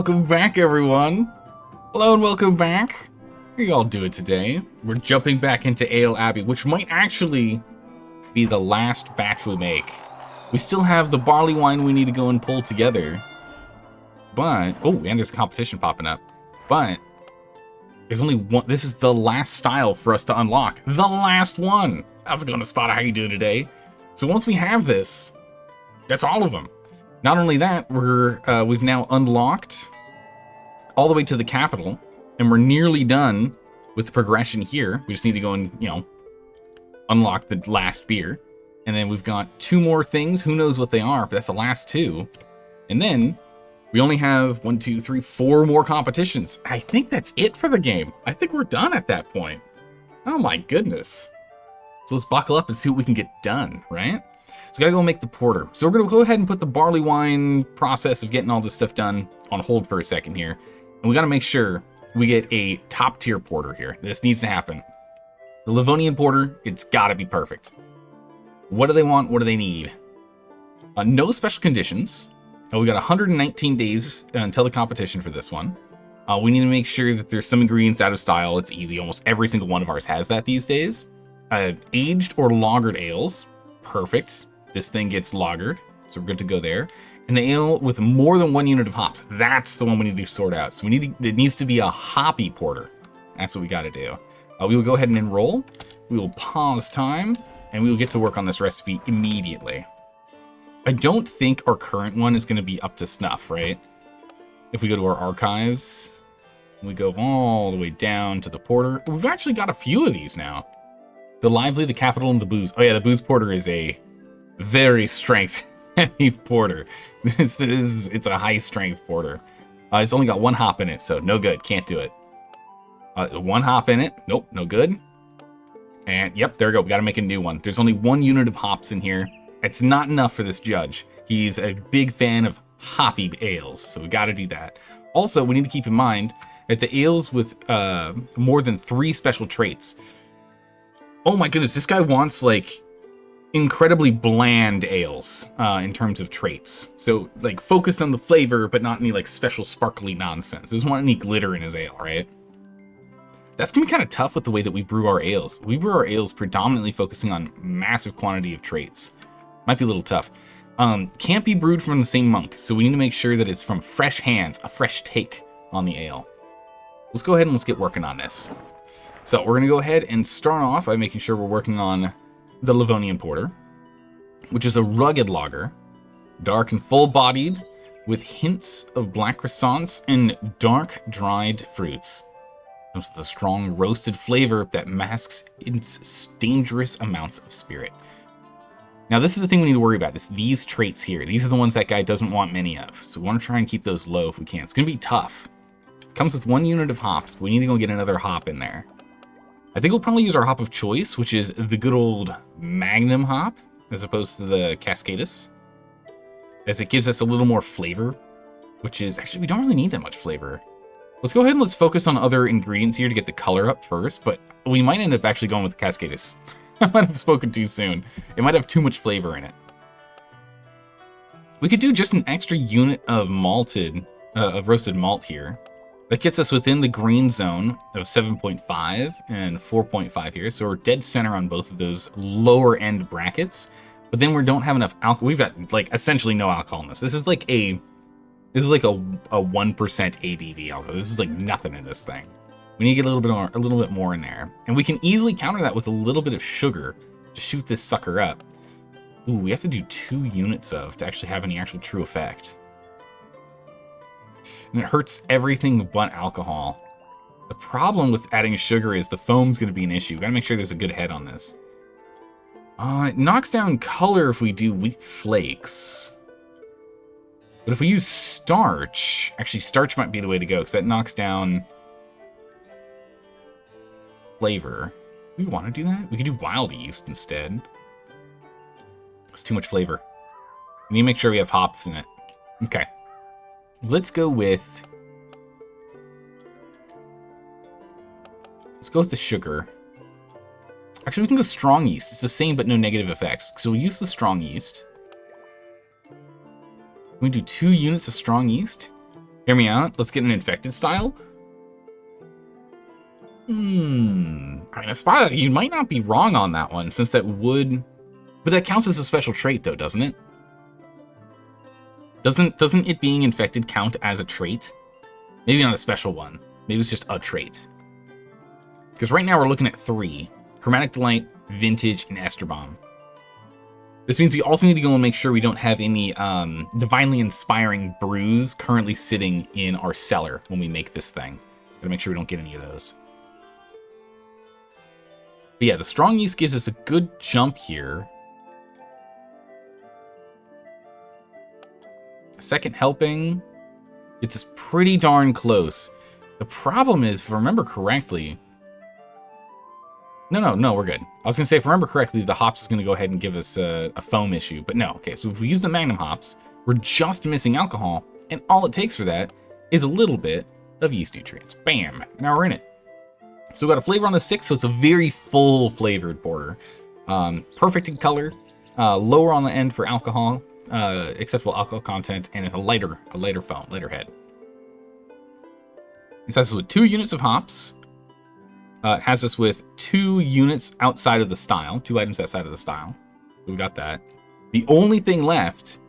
welcome back, everyone. Hello and welcome back. How y'all doing today? We're jumping back into Ale Abbey, which might actually be the last batch we make. We still have the barley wine we need to go and pull together. But, oh, and there's a competition popping up. But, there's only one, this is the last style for us to unlock. The last one. How's it going, Spot? How you doing today? So once we have this, that's all of them. Not only that, we've now unlocked all the way to the capital, and we're nearly done with the progression here. We just need to go and, unlock the last beer. And then we've got two more things. Who knows what they are, but that's the last two. And then we only have 4 more competitions. I think that's it for the game. I think we're done at that point. Oh my goodness. So let's buckle up and see what we can get done, right? So we gotta go make the porter. So we're gonna go ahead and put the barley wine process of getting all this stuff done on hold for a second here. And we gotta make sure we get a top tier porter here. This needs to happen. The Livonian porter, it's gotta be perfect. What do they want? What do they need? No special conditions. We got 119 days until the competition for this one. We need to make sure that there's some ingredients out of style. It's easy. Almost every single one of ours has that these days. Aged or lagered ales. Perfect. This thing gets lagered, so we're good to go there. And the ale with more than 1 unit of hops. That's the one we need to sort out. So it needs to be a hoppy porter. That's what we got to do. We will go ahead and enroll. We will pause time, and we will get to work on this recipe immediately. I don't think our current one is going to be up to snuff, right? If we go to our archives, we go all the way down to the porter. We've actually got a few of these now. The lively, the capital, and the booze. Oh yeah, the booze porter is a very strength-heavy porter. It's a high-strength porter. It's only got 1 hop in it, so no good. Can't do it. 1 hop in it. Nope, no good. And yep, there we go. We got to make a new one. There's only 1 unit of hops in here. It's not enough for this judge. He's a big fan of hoppy ales, so we got to do that. Also, we need to keep in mind that the ales with more than 3 special traits. Oh my goodness, this guy wants like incredibly bland ales in terms of traits. So like focused on the flavor, but not any like special sparkly nonsense. Doesn't want any glitter in his ale, right? That's gonna be kind of tough with the way that we brew our ales. We brew our ales predominantly focusing on massive quantity of traits. Might be a little tough. Can't be brewed from the same monk, so we need to make sure that it's from fresh hands, a fresh take on the ale. Let's go ahead and let's get working on this. So we're gonna go ahead and start off by making sure we're working on the Livonian Porter, which is a rugged lager, dark and full-bodied, with hints of black croissants and dark dried fruits. Comes with a strong roasted flavor that masks its dangerous amounts of spirit. Now this is the thing we need to worry about, is these traits here. These are the ones that guy doesn't want many of, so we want to try and keep those low if we can. It's gonna be tough. Comes with 1 unit of hops, but we need to go get another hop in there. I think we'll probably use our hop of choice, which is the good old Magnum hop, as opposed to the Cascadus, as it gives us a little more flavor, which is, actually, we don't really need that much flavor. Let's go ahead and let's focus on other ingredients here to get the color up first, but we might end up actually going with the Cascadus. I might have spoken too soon. It might have too much flavor in it. We could do just an extra unit of roasted malt here. That gets us within the green zone of 7.5 and 4.5 here. So we're dead center on both of those lower end brackets. But then we don't have enough alcohol. We've got like essentially no alcohol in this. This is like a 1% ABV alcohol. This is like nothing in this thing. We need to get a little bit more in there. And we can easily counter that with a little bit of sugar to shoot this sucker up. Ooh, we have to do 2 units of to actually have any actual true effect. And it hurts everything but alcohol. The problem with adding sugar is the foam's going to be an issue. We've got to make sure there's a good head on this. It knocks down color if we do wheat flakes. But if we use starch, actually starch might be the way to go, because that knocks down flavor. Do we want to do that? We could do wild yeast instead. It's too much flavor. We need to make sure we have hops in it. Okay. Let's go with the sugar. Actually, we can go strong yeast. It's the same, but no negative effects. So we'll use the strong yeast. We do 2 units of strong yeast. Hear me out. Let's get an infected style. I mean, Espada, you might not be wrong on that one, since that would... But that counts as a special trait, though, doesn't it? Doesn't it being infected count as a trait? Maybe not a special one. Maybe it's just a trait. Because right now we're looking at 3. Chromatic Delight, Vintage, and Ester Bomb. This means we also need to go and make sure we don't have any divinely inspiring brews currently sitting in our cellar when we make this thing. Gotta make sure we don't get any of those. But yeah, the strong yeast gives us a good jump here. A second helping gets us pretty darn close. The problem is, if I remember correctly... No, we're good. I was going to say, if I remember correctly, the hops is going to go ahead and give us a foam issue. But no, okay, so if we use the Magnum hops, we're just missing alcohol, and all it takes for that is a little bit of yeast nutrients. Bam! Now we're in it. So we've got a flavor on the 6, so it's a very full flavored porter. Perfect in color, lower on the end for alcohol, acceptable alcohol content, and a lighter foam, lighter head. It has us with 2 units of hops. It has us with 2 units outside of the style, 2 items outside of the style. So we got that. The only thing left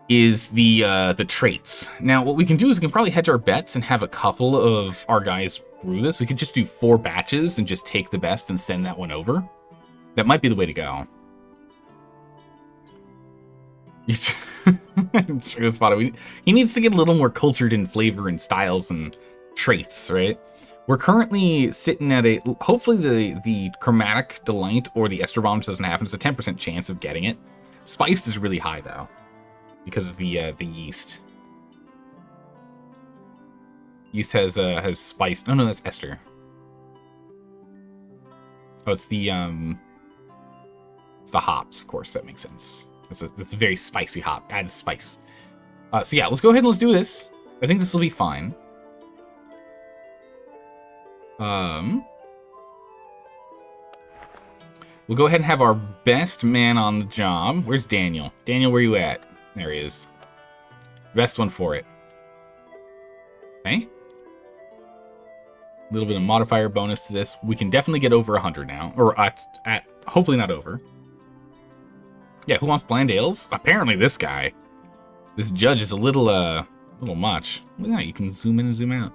is the traits. Now, what we can do is we can probably hedge our bets and have a couple of our guys brew this. We could just do 4 batches and just take the best and send that one over. That might be the way to go. He needs to get a little more cultured in flavor and styles and traits, right? We're currently sitting at a... Hopefully the Chromatic Delight or the Ester Bomb doesn't happen. It's a 10% chance of getting it. Spiced is really high, though, because of the yeast. Yeast has spiced... Oh, no, that's Ester. Oh, it's the hops, of course. That makes sense. It's a very spicy hop. Adds spice. So yeah, let's go ahead and let's do this. I think this will be fine. We'll go ahead and have our best man on the job. Where's Daniel? Daniel, where you at? There he is. Best one for it. Okay. A little bit of modifier bonus to this. We can definitely get over 100 now. Or at hopefully not over. Yeah, who wants bland ales? Apparently this guy. This judge is a little much. Look at that, you can zoom in and zoom out.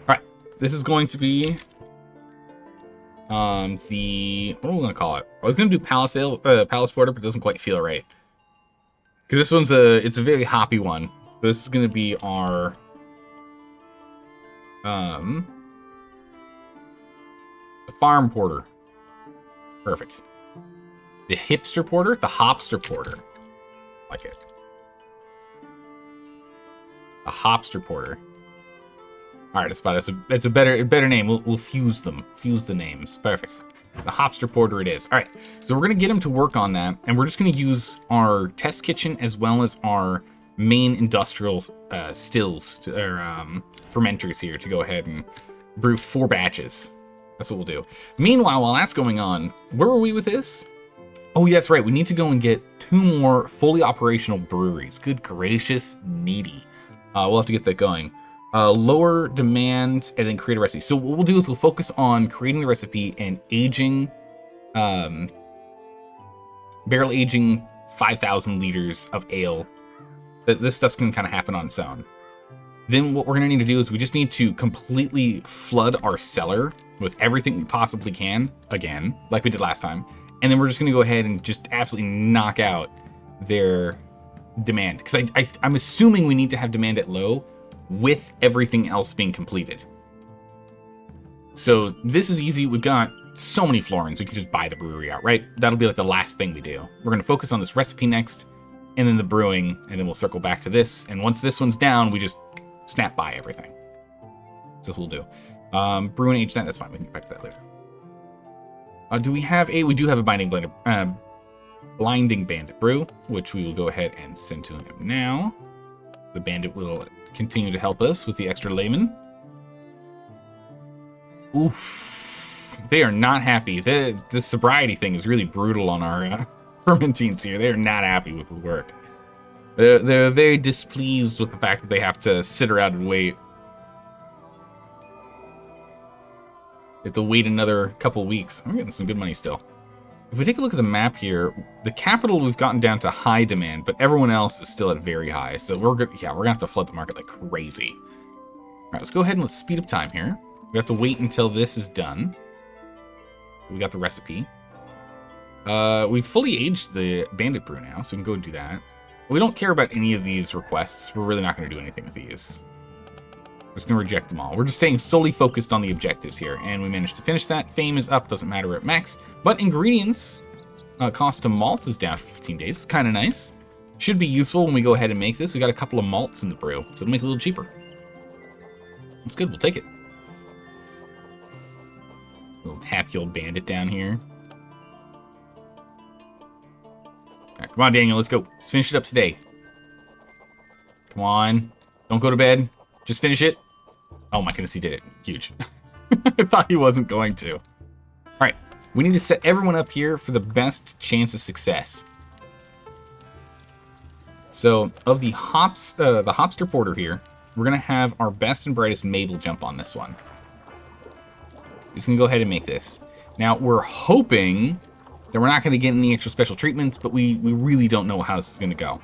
Alright, this is going to be what are we gonna call it? I was gonna do Palace Porter, but it doesn't quite feel right. Because this one's it's a very hoppy one. This is gonna be our the Farm Porter. Perfect. The Hipster Porter, the Hopster Porter. Like it. A Hopster Porter. All right, it's a better name. We'll fuse them. Fuse the names. Perfect. The Hopster Porter it is. All right, so we're gonna get him to work on that, and we're just gonna use our test kitchen as well as our main industrial stills or fermenters here to go ahead and brew 4 batches. That's what we'll do. Meanwhile, while that's going on, where were we with this? Oh, yeah, that's right. We need to go and get 2 more fully operational breweries. Good gracious, needy. We'll have to get that going. Lower demand and then create a recipe. So what we'll do is we'll focus on creating the recipe and aging, barrel aging 5,000 liters of ale. This stuff's going to kind of happen on its own. Then what we're going to need to do is we just need to completely flood our cellar with everything we possibly can, again, like we did last time. And then we're just going to go ahead and just absolutely knock out their demand. Because I'm assuming we need to have demand at low with everything else being completed. So this is easy. We've got so many florins. We can just buy the brewery out, right? That'll be like the last thing we do. We're going to focus on this recipe next, and then the brewing, and then we'll circle back to this. And once this one's down, we just snap by everything. So this we'll do. Brew and age that. That's fine. We can get back to that later. Do we have a... We do have a blinding bandit brew, which we will go ahead and send to him now. The bandit will continue to help us with the extra layman. Oof. They are not happy. The sobriety thing is really brutal on our fermentines here. They are not happy with the work. They're very displeased with the fact that they have to sit around and wait. They have to wait another couple weeks. I'm getting some good money still. If we take a look at the map here, the capital we've gotten down to high demand, but everyone else is still at very high. So we're gonna have to flood the market like crazy. All right, let's go ahead and let's speed up time here. We have to wait until this is done. We got the recipe. We've fully aged the bandit brew now, so we can go and do that. We don't care about any of these requests. We're really not going to do anything with these. We're just going to reject them all. We're just staying solely focused on the objectives here, and we managed to finish that. Fame is up, doesn't matter, we're at max. But ingredients, cost of malts is down for 15 days. It's kind of nice. Should be useful when we go ahead and make this. We got a couple of malts in the brew, so it'll make it a little cheaper. That's good, we'll take it. Little happy old bandit down here. All right, come on, Daniel, let's go. Let's finish it up today. Come on. Don't go to bed. Just finish it. Oh my goodness, he did it. Huge. I thought he wasn't going to. All right, we need to set everyone up here for the best chance of success. So, of the Hopster Porter here, we're going to have our best and brightest Mabel jump on this one. Just going to go ahead and make this. Now, we're hoping that we're not going to get any extra special treatments, but we really don't know how this is going to go.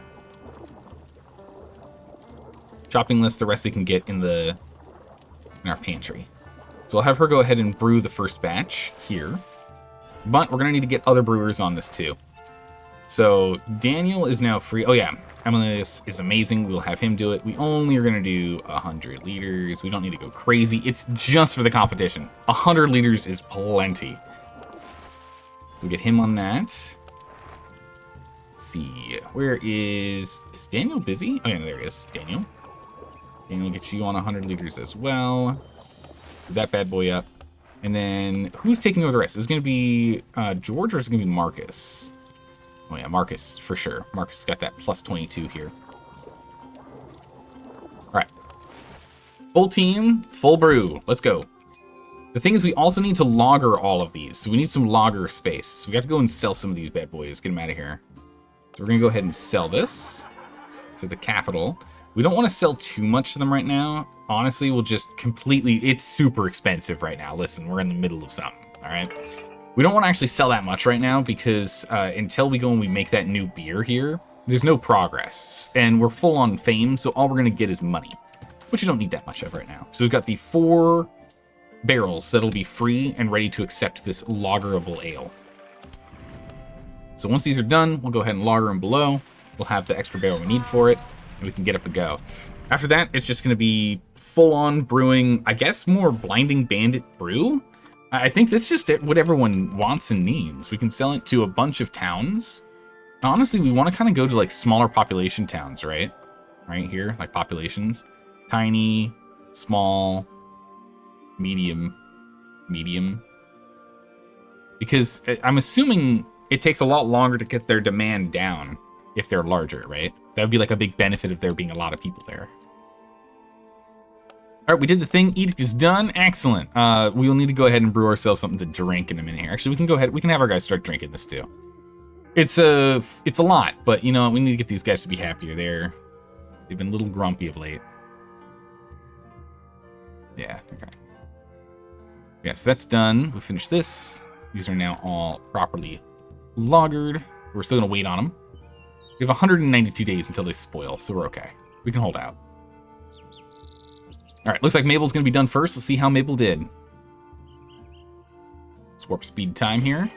Shopping list, the rest we can get in our pantry. So I'll have her go ahead and brew the first batch here. But we're going to need to get other brewers on this too. So Daniel is now free. Oh yeah, Emily is amazing. We'll have him do it. We only are going to do 100 liters. We don't need to go crazy. It's just for the competition. 100 liters is plenty. So get him on that. Let's see, where is Daniel busy? Oh yeah, there he is, Daniel. Daniel, get you on 100 liters as well. Put that bad boy up. And then, who's taking over the rest? Is it going to be George or is it going to be Marcus? Oh yeah, Marcus, for sure. Marcus got that plus 22 here. All right. Full team, full brew. Let's go. The thing is, we also need to logger all of these. So we need some logger space. So we got to go and sell some of these bad boys. Get them out of here. So we're going to go ahead and sell this to the capital. We don't want to sell too much to them right now. Honestly, we'll just completely... It's super expensive right now. Listen, we're in the middle of something, all right? We don't want to actually sell that much right now because until we go and we make that new beer here, there's no progress. And we're full on fame, so all we're going to get is money, which you don't need that much of right now. So we've got the 4 barrels that'll be free and ready to accept this loggerable ale. So once these are done, we'll go ahead and logger them below. We'll have the extra barrel we need for it, and we can get up and go. After that, it's just going to be full-on brewing, I guess more Blinding Bandit brew. I think that's just what everyone wants and needs. We can sell it to a bunch of towns. Honestly, we want to kind of go to like smaller population towns, right? Right here, like populations. Tiny, small, medium. Because I'm assuming it takes a lot longer to get their demand down if they're larger, right? That would be like a big benefit of there being a lot of people there. All right, we did the thing. Edict is done. Excellent. We will need to go ahead and brew ourselves something to drink in a minute here. Actually, we can go ahead. We can have our guys start drinking this too. It's a lot, but you know, we need to get these guys to be happier. They've been a little grumpy of late. Yeah, okay. Yeah, so that's done. We finished this. These are now all properly loggered. We're still gonna wait on them. We have 192 days until they spoil, so we're okay. We can hold out. All right, looks like Mabel's gonna be done first. Let's see how Mabel did. Let's warp speed time here.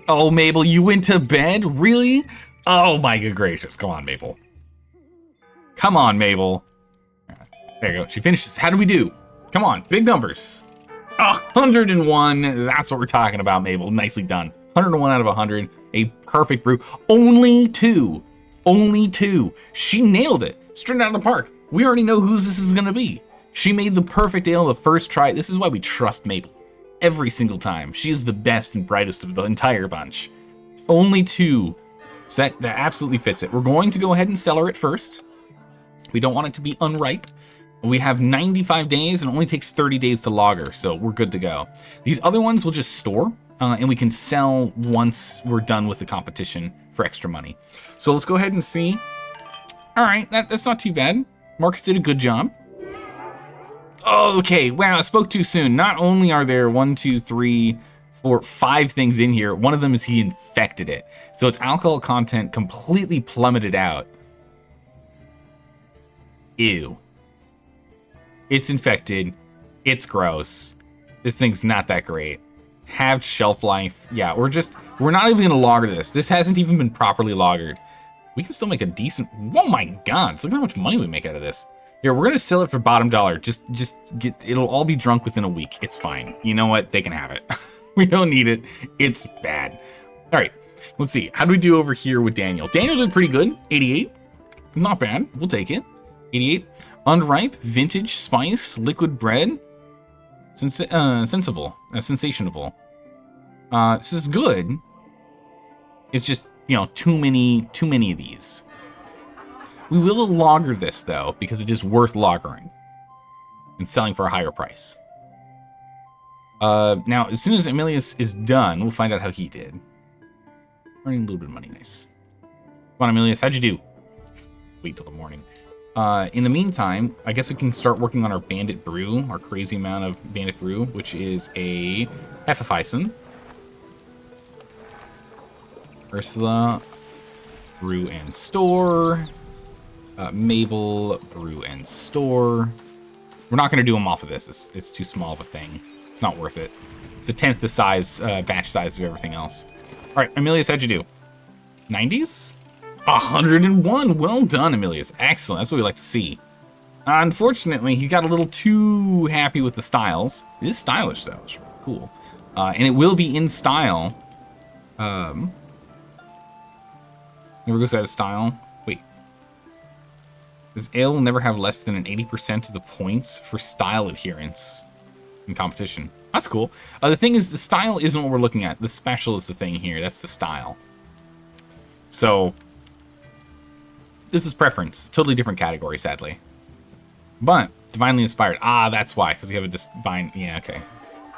Oh, Mabel, you went to bed? Really? Oh my good gracious. Come on, Mabel. Come on, Mabel. Right, there you go. She finishes. How do we do? Come on, big numbers. 101. That's what we're talking about, Mabel. Nicely done. 101 out of 100. A perfect brew. Only 2. Only 2. She nailed it. Straight out of the park. We already know whose this is going to be. She made the perfect ale the first try. This is why we trust Mabel. Every single time. She is the best and brightest of the entire bunch. Only 2. So that absolutely fits it. We're going to go ahead and cellar it first. We don't want it to be unripe. We have 95 days and it only takes 30 days to lager, so we're good to go. These other ones we'll just store, and we can sell once we're done with the competition for extra money. So let's go ahead and see. All right, that's not too bad. Marcus did a good job. Oh, okay, wow, I spoke too soon. Not only are there 1, 2, 3, 4, 5 things in here, one of them is he infected it. So its alcohol content completely plummeted out. Ew. It's infected. It's gross. This thing's not that great. Halved shelf life. Yeah, we're not even gonna lager this. This hasn't even been properly lagered. We can still make a decent, oh my god, look how much money we make out of this. Here, we're gonna sell it for bottom dollar. Just it'll all be drunk within a week. It's fine. You know what? They can have it. We don't need it. It's bad. All right, let's see. How do we do over here with Daniel? Daniel did pretty good. 88. Not bad. We'll take it. 88. Unripe, vintage, spiced, liquid bread. Sensationable. This is good. It's just, you know, too many of these. We will lager this, though, because it is worth lagering and selling for a higher price. Now, as soon as Emilius is done, we'll find out how he did. Earning a little bit of money, nice. Come on, Emilius, how'd you do? Wait till the morning. In the meantime, I guess we can start working on our bandit brew, our crazy amount of bandit brew, which is a Hefeweizen. Ursula, brew and store. Mabel, brew and store. We're not going to do them off of this. It's too small of a thing. It's not worth it. It's a 10th the size, batch size of everything else. All right, Emilius, how'd you do? 90s? 101. Well done, Emilius. Excellent. That's what we like to see. Unfortunately, he got a little too happy with the styles. It is stylish, though. It's really cool. And it will be in style. Never goes out of style. Wait. This ale will never have less than an 80% of the points for style adherence in competition. That's cool. The thing is, the style isn't what we're looking at. The special is the thing here. That's the style. So, this is preference. Totally different category, sadly. But, divinely inspired. Ah, that's why. Because we have a divine... Yeah, okay.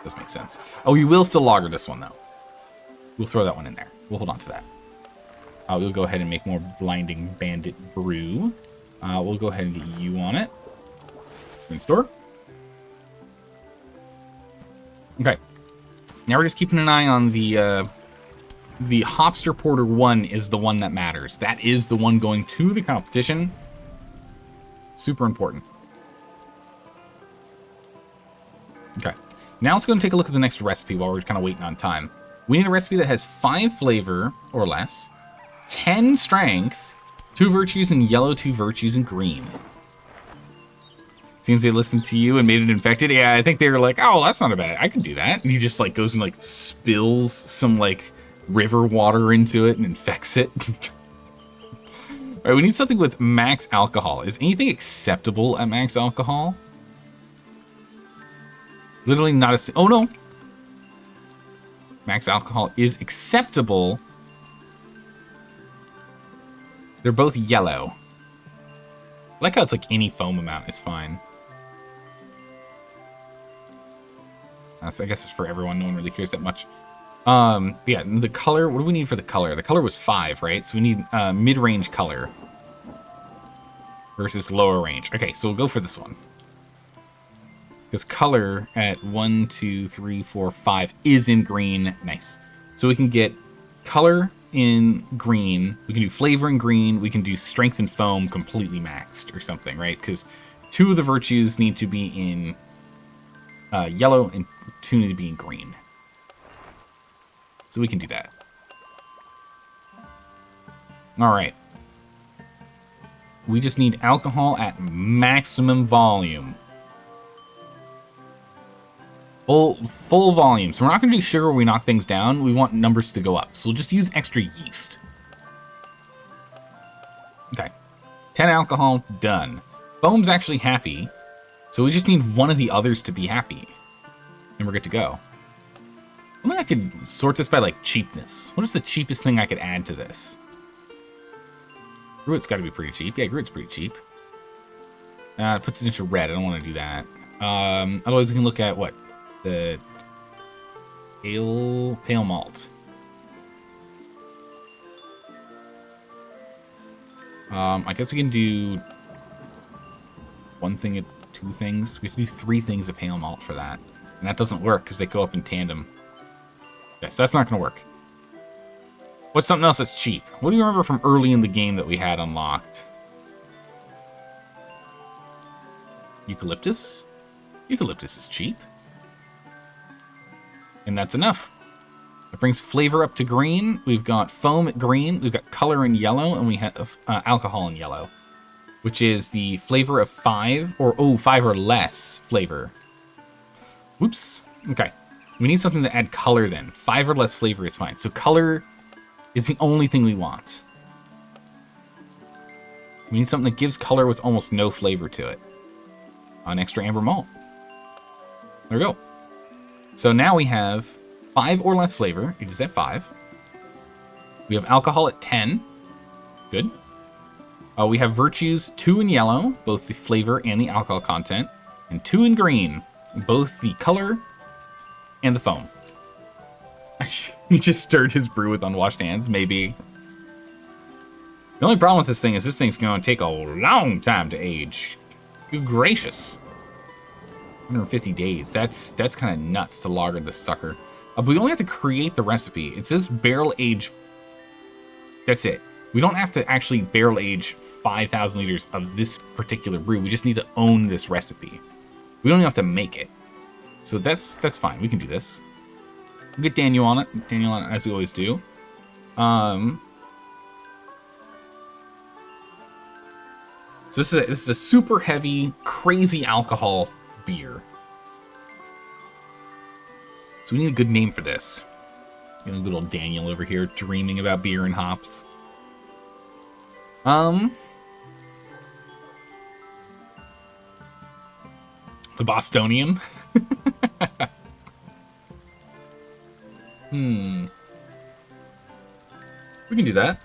Does make sense. Oh, we will still lager this one, though. We'll throw that one in there. We'll hold on to that. We'll go ahead and make more blinding bandit brew. We'll go ahead and get you on it. In store. Okay. Now we're just keeping an eye on the Hopster Porter 1 is the one that matters. That is the one going to the competition. Super important. Okay. Now let's go and take a look at the next recipe while we're kind of waiting on time. We need a recipe that has 5 flavor or less, 10 strength, 2 virtues in yellow, 2 virtues in green. Seems they listened to you and made it infected. Yeah, I think they were like, oh, that's not a bad. I can do that. And he just like goes and like spills some like river water into it and infects it. All right, we need something with max alcohol. Is anything acceptable at max alcohol? Literally not a... Oh, no. Max alcohol is acceptable. They're both yellow. I like how it's like any foam amount is fine. I guess it's for everyone. No one really cares that much. Yeah, the color. What do we need for the color? The color was 5, right? So we need mid-range color versus lower range. Okay, so we'll go for this one. Because color at 1, 2, 3, 4, 5 is in green. Nice. So we can get color in green. We can do flavor in green. We can do strength and foam completely maxed or something, right? Because 2 of the virtues need to be in yellow and 2 need to be in green. So we can do that. All right. We just need alcohol at maximum volume. Full volume. So we're not going to do sugar where we knock things down. We want numbers to go up. So we'll just use extra yeast. Okay. 10 alcohol, done. Foam's actually happy. So we just need one of the others to be happy. And we're good to go. I think I could sort this by, like, cheapness. What is the cheapest thing I could add to this? Gruit's got to be pretty cheap. Yeah, Gruit's pretty cheap. It puts it into red. I don't want to do that. Otherwise, we can look at, what? The pale malt. I guess we can do one thing at 2 things. We have to do 3 things of pale malt for that. And that doesn't work because they go up in tandem. Yes, that's not going to work. What's something else that's cheap? What do you remember from early in the game that we had unlocked? Eucalyptus? Eucalyptus is cheap. And that's enough. It brings flavor up to green. We've got foam at green. We've got color in yellow. And we have alcohol in yellow. Which is the flavor of 5 or 5 or less flavor. Whoops. Okay. We need something to add color then. 5 or less flavor is fine. So color is the only thing we want. We need something that gives color with almost no flavor to it. An extra amber malt. There we go. So now we have 5 or less flavor. It is at 5. We have alcohol at 10. Good. We have virtues 2 in yellow, both the flavor and the alcohol content, and 2 in green, both the color and the foam. He just stirred his brew with unwashed hands, maybe. The only problem with this thing is this thing's going to take a long time to age. Good gracious. 150 days. That's kind of nuts to lager this sucker. But we only have to create the recipe. It says barrel age. That's it. We don't have to actually barrel age 5,000 liters of this particular brew. We just need to own this recipe. We don't even have to make it. So that's fine. We can do this. We'll get Daniel on it. Daniel on it, as we always do. So this is a super heavy, crazy alcohol beer. So we need a good name for this. You know, good old Daniel over here dreaming about beer and hops. The Bostonian. We can do that.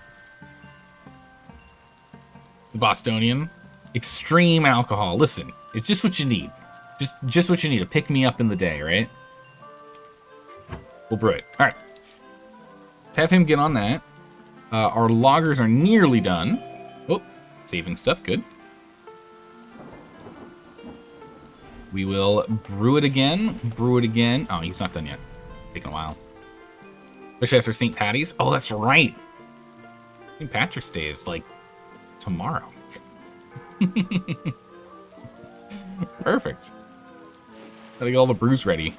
The Bostonian. Extreme alcohol. Listen, it's just what you need. Just what you need to pick me up in the day, right? We'll brew it. All right. Let's have him get on that. Our lagers are nearly done. Oh, saving stuff. Good. We will brew it again. Brew it again. Oh, he's not done yet. Taking a while. Especially after St. Patty's. Oh, that's right. St. Patrick's Day is like tomorrow. Perfect. Gotta get all the brews ready.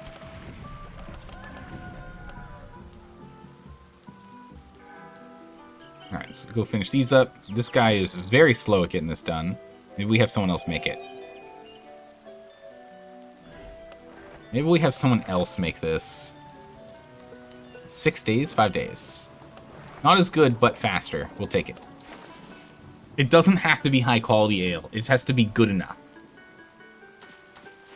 Alright, let's go finish these up. This guy is very slow at getting this done. Maybe we have someone else make it. Maybe we have someone else make this. 6 days? 5 days. Not as good, but faster. We'll take it. It doesn't have to be high quality ale. It has to be good enough.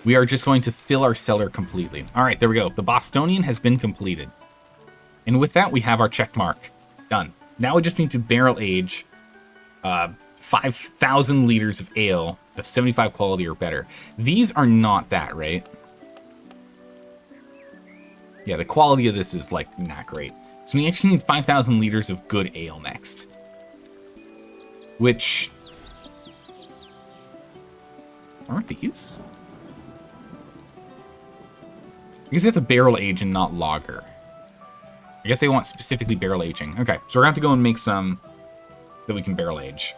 We are just going to fill our cellar completely. All right, there we go. The Bostonian has been completed. And with that, we have our check mark. Done. Now we just need to barrel age 5,000 liters of ale of 75 quality or better. These are not that, right? Yeah, the quality of this is, like, not great. So we actually need 5,000 liters of good ale next. Which... aren't these? I guess you have to barrel age and not lager. I guess they want specifically barrel aging. Okay, so we're going to have to go and make some that we can barrel age.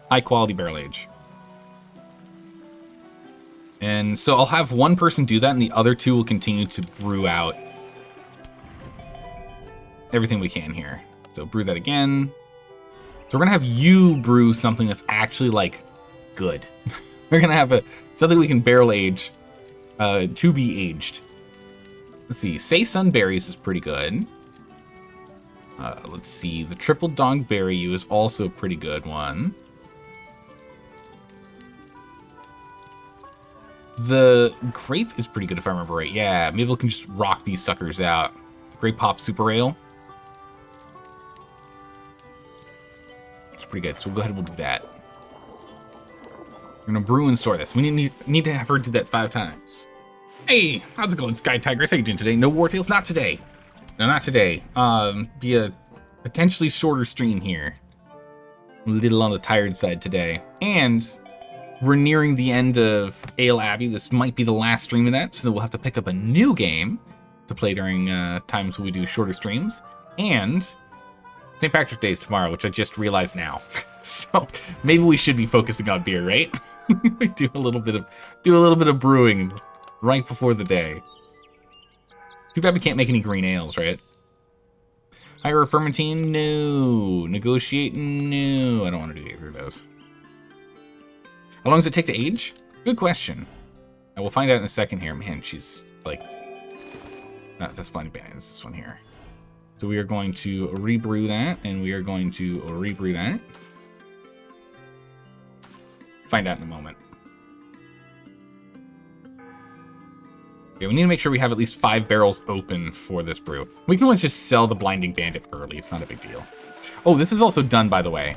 High quality barrel age. And so I'll have one person do that, and the other two will continue to brew out everything we can here. So brew that again. So we're going to have you brew something that's actually, like, good. We're going to have something we can barrel age to be aged. Let's see. Say Sunberries is pretty good. Let's see. The Triple Dog Berry U is also a pretty good one. The Grape is pretty good if I remember right. Yeah, maybe we can just rock these suckers out. The Grape Hop Super Ale. It's pretty good, so we'll go ahead and we'll do that. We're gonna brew and store this. We need to have her do that 5 times. Hey, how's it going, Sky Tigress? How you doing today? No War Tales? Not today. No, not today. Be a potentially shorter stream here. a little on the tired side today. And we're nearing the end of Ale Abbey. This might be the last stream of that, so we'll have to pick up a new game to play during times when we do shorter streams. And St. Patrick's Day is tomorrow, which I just realized now. So maybe we should be focusing on beer, right? We do a little bit of brewing right before the day. Too bad we can't make any green ales, right? Higher fermentine? No. Negotiate? No. I don't want to do either of those. How long does it take to age? Good question. I will find out in a second here. Man, she's like... No, that's Blind Band. It's this one here. So we are going to rebrew that, and we are going to rebrew that. Find out in a moment. Okay, we need to make sure we have at least 5 barrels open for this brew. We can always just sell the Blinding Bandit early. It's not a big deal. Oh, this is also done, by the way.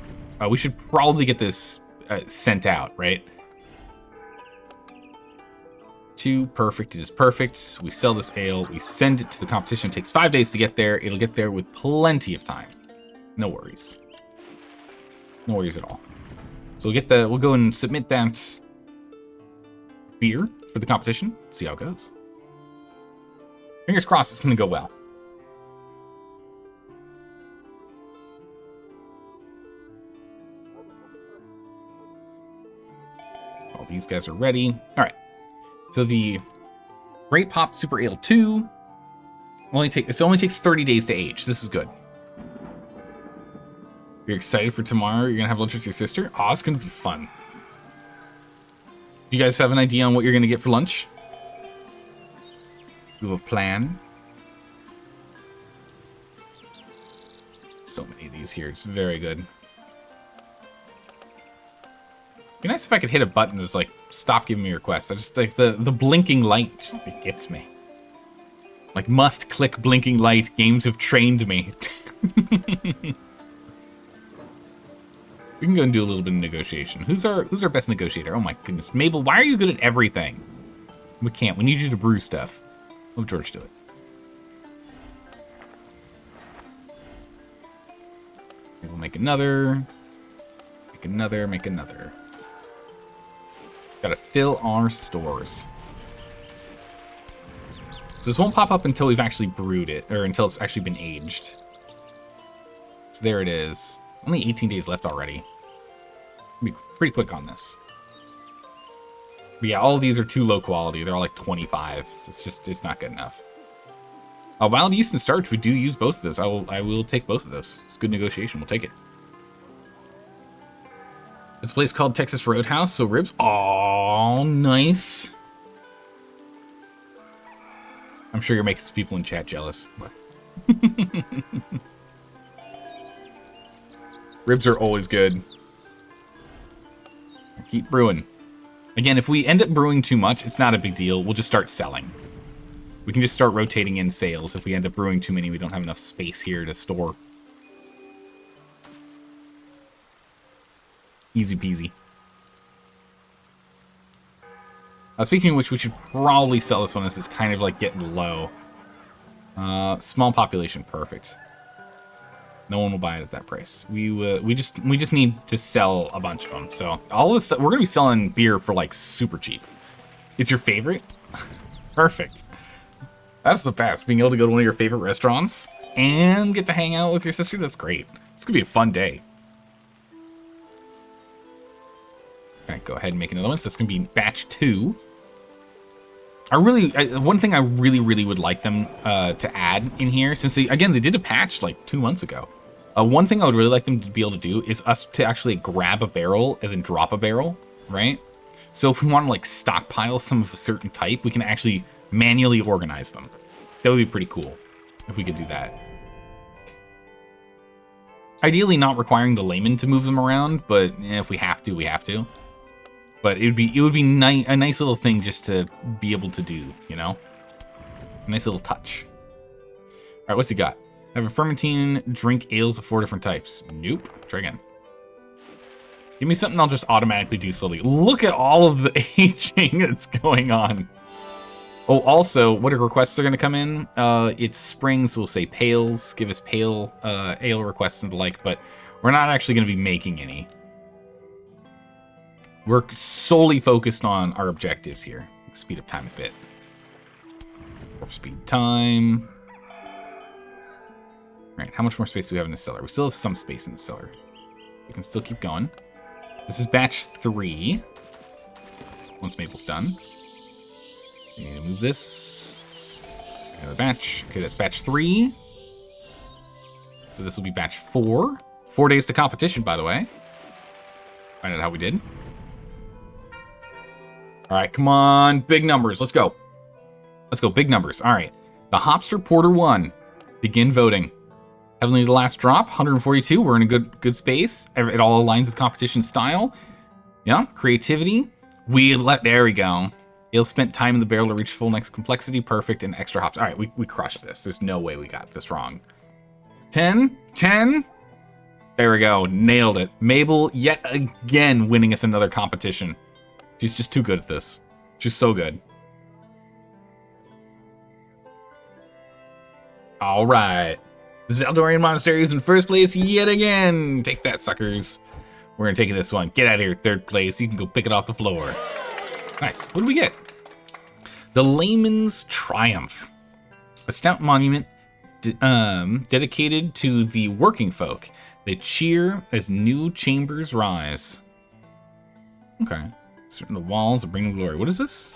We should probably get this sent out, right? 2, perfect. It is perfect. We sell this ale. We send it to the competition. It takes 5 days to get there. It'll get there with plenty of time. No worries. No worries at all. So we'll go and submit that beer for the competition. See how it goes. Fingers crossed it's going to go well. All these guys are ready. All right. So the Great Pop Super Ale 2 only takes 30 days to age. This is good. You're excited for tomorrow? You're gonna have lunch with your sister? Oh, it's gonna be fun. Do you guys have an idea on what you're gonna get for lunch? Do you have a plan? So many of these here. It's very good. It'd be nice if I could hit a button that's like, stop giving me requests. I just like the blinking light just it gets me. Like must click blinking light. Games have trained me. We can go and do a little bit of negotiation. Who's our best negotiator? Oh my goodness. Mabel, why are you good at everything? We can't. We need you to brew stuff. We'll have George do it. Maybe we'll make another. Make another. Make another. Gotta fill our stores. So this won't pop up until we've actually brewed it, or until it's actually been aged. So there it is. Only 18 days left already. I'll be pretty quick on this. But yeah, all of these are too low quality. They're all like 25. So it's not good enough. Wild yeast and starch, we do use both of those. I will take both of those. It's good negotiation. We'll take it. This place called Texas Roadhouse, so ribs. Oh, nice. I'm sure you're making some people in chat jealous. Ribs are always good. Keep brewing. Again, if we end up brewing too much, it's not a big deal. We'll just start selling. We can just start rotating in sales. If we end up brewing too many, we don't have enough space here to store. Easy peasy. Speaking of which, we should probably sell this one. This is kind of like getting low. Small population, perfect. No one will buy it at that price. We just need to sell a bunch of them. So all this stuff, we're gonna be selling beer for like super cheap. It's your favorite? Perfect. That's the best. Being able to go to one of your favorite restaurants and get to hang out with your sister. That's great. It's gonna be a fun day. Okay, go ahead and make another one. So it's gonna be batch 2. One thing I really would like them to add in here, since they did a patch like 2 months ago. One thing I would really like them to be able to do is us to actually grab a barrel and then drop a barrel, right? So if we want to like stockpile some of a certain type, we can actually manually organize them. That would be pretty cool if we could do that. Ideally not requiring the layman to move them around, but if we have to, we have to. But it would be a nice little thing just to be able to do, you know? A nice little touch. All right, what's he got? Have a fermentine, drink ales of 4 different types. Nope. Try again. Give me something I'll just automatically do slowly. Look at all of the aging that's going on. Oh, also, what are requests are going to come in? It's spring, so we'll say pales. Give us pale ale requests and the like. But we're not actually going to be making any. We're solely focused on our objectives here. Speed up time a bit. Warp speed time. Right, how much more space do we have in the cellar? We still have some space in the cellar. We can still keep going. This is batch 3. Once Maple's done. We need to move this. Another batch. Okay, that's batch 3. So this will be batch 4. 4 days to competition, by the way. Find out how we did. All right, come on. Big numbers. Let's go. Let's go. Big numbers. All right. The Hopster Porter 1. Begin voting. Heavenly the last drop. 142. We're in a good space. It all aligns with competition style. Yeah. Creativity. There we go. Ale spent time in the barrel to reach full next complexity. Perfect. And extra hops. All right. We crushed this. There's no way we got this wrong. 10. 10. There we go. Nailed it. Mabel yet again winning us another competition. She's just too good at this. She's so good. All right. The Zaldorian Monastery is in first place yet again. Take that, suckers. We're going to take this one. Get out of here, third place. You can go pick it off the floor. Nice. What do we get? The Layman's Triumph. A stout monument dedicated to the working folk. They cheer as new chambers rise. Okay. Certain the walls of bringing glory. What is this?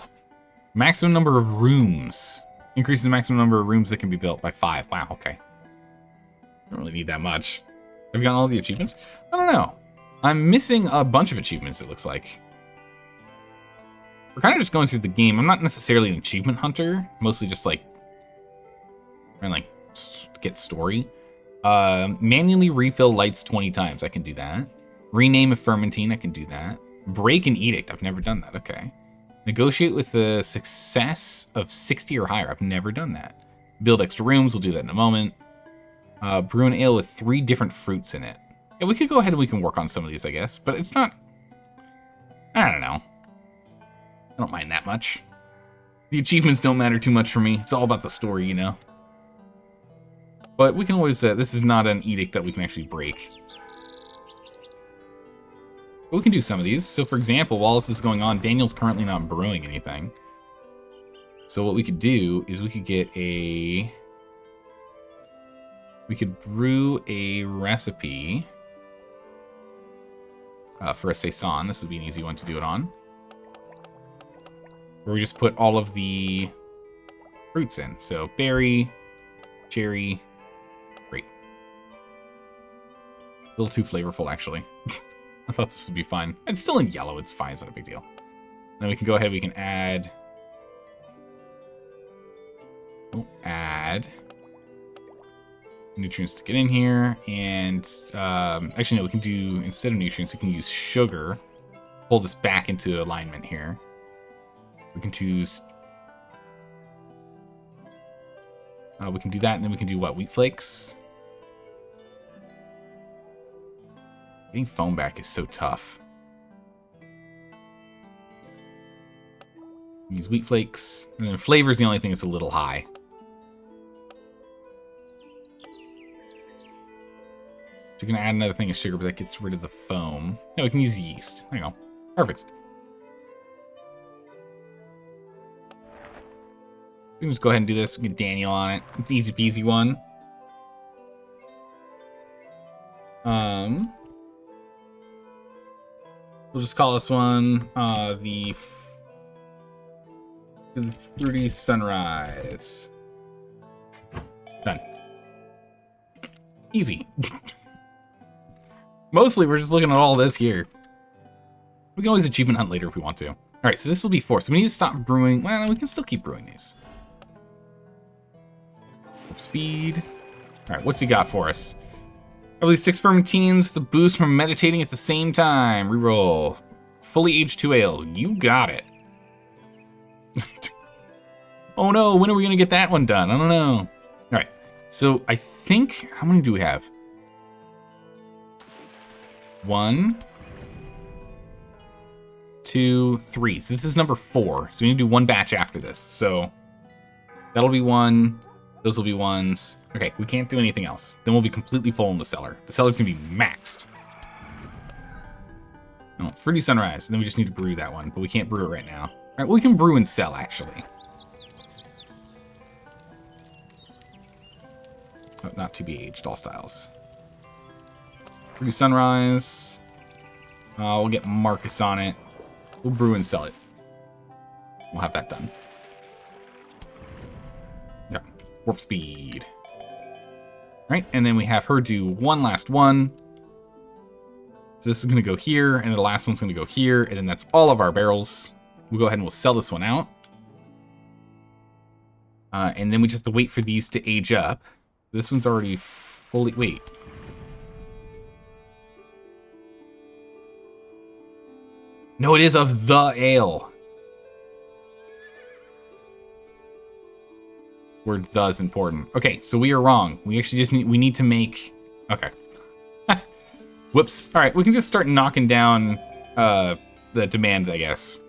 Maximum number of rooms. Increases the maximum number of rooms that can be built by 5. Wow, okay. Don't really need that much. Have you gotten all the achievements? I don't know. I'm missing a bunch of achievements, it looks like. We're kind of just going through the game. I'm not necessarily an achievement hunter. Mostly just like trying to like get story. Manually refill lights 20 times. I can do that. Rename a fermentine. I can do that. Break an edict. I've never done that. Okay. Negotiate with a success of 60 or higher. I've never done that. Build extra rooms. We'll do that in a moment. Brew an ale with 3 different fruits in it. Yeah, we could go ahead and we can work on some of these, I guess. But it's not... I don't know. I don't mind that much. The achievements don't matter too much for me. It's all about the story, you know? But we can always... this is not an edict that we can actually break. But we can do some of these. So, for example, while this is going on, Daniel's currently not brewing anything. So what we could do is we could get a... We could brew a recipe for a saison. This would be an easy one to do it on. Where we just put all of the fruits in. So berry, cherry, grape. A little too flavorful, actually. I thought this would be fine. It's still in yellow. It's fine. It's not a big deal. Then we can go ahead. We can add... add nutrients to get in here. And actually, no, we can do, instead of nutrients, we can use sugar. Pull this back into alignment here. We can choose... we can do that, and then we can do what? Wheat flakes? Getting foam back is so tough. Use wheat flakes. And then flavor is the only thing that's a little high. You can add another thing of sugar, but that gets rid of the foam. Yeah, we can use yeast. There you go. Perfect. We can just go ahead and do this. We get Daniel on it. It's an easy peasy one. We'll just call this one the Fruity Sunrise. Done. Easy. Mostly, we're just looking at all this here. We can always achievement hunt later if we want to. All right, so this will be 4. So we need to stop brewing. Well, we can still keep brewing these. Speed. All right, what's he got for us? Probably 6 fermentines, the boost from meditating at the same time. Reroll. Fully aged 2 ales. You got it. Oh no, when are we gonna get that one done? I don't know. All right, so I think, how many do we have? 1, 2, 3. So this is number 4. So we need to do 1 batch after this. So that'll be 1, Those will be ones. Okay, we can't do anything else. Then we'll be completely full in the cellar. The cellar's gonna be maxed. Oh, fruity sunrise. And then we just need to brew that one, but we can't brew it right now. All right, well, we can brew and sell, actually. Oh, not to be aged, all styles. Fruity sunrise. We'll get Marcus on it. We'll brew and sell it. We'll have that done. Yeah, warp speed. All right, and then we have her do one last one. So this is going to go here, and the last one's going to go here, and then that's all of our barrels. We'll go ahead and we'll sell this one out. And then we just have to wait for these to age up. This one's already fully... Wait. No, it is of the ale. Word "the" is important. Okay, so we are wrong. We actually just need to make... Okay. Whoops. All right, we can just start knocking down the demand, I guess.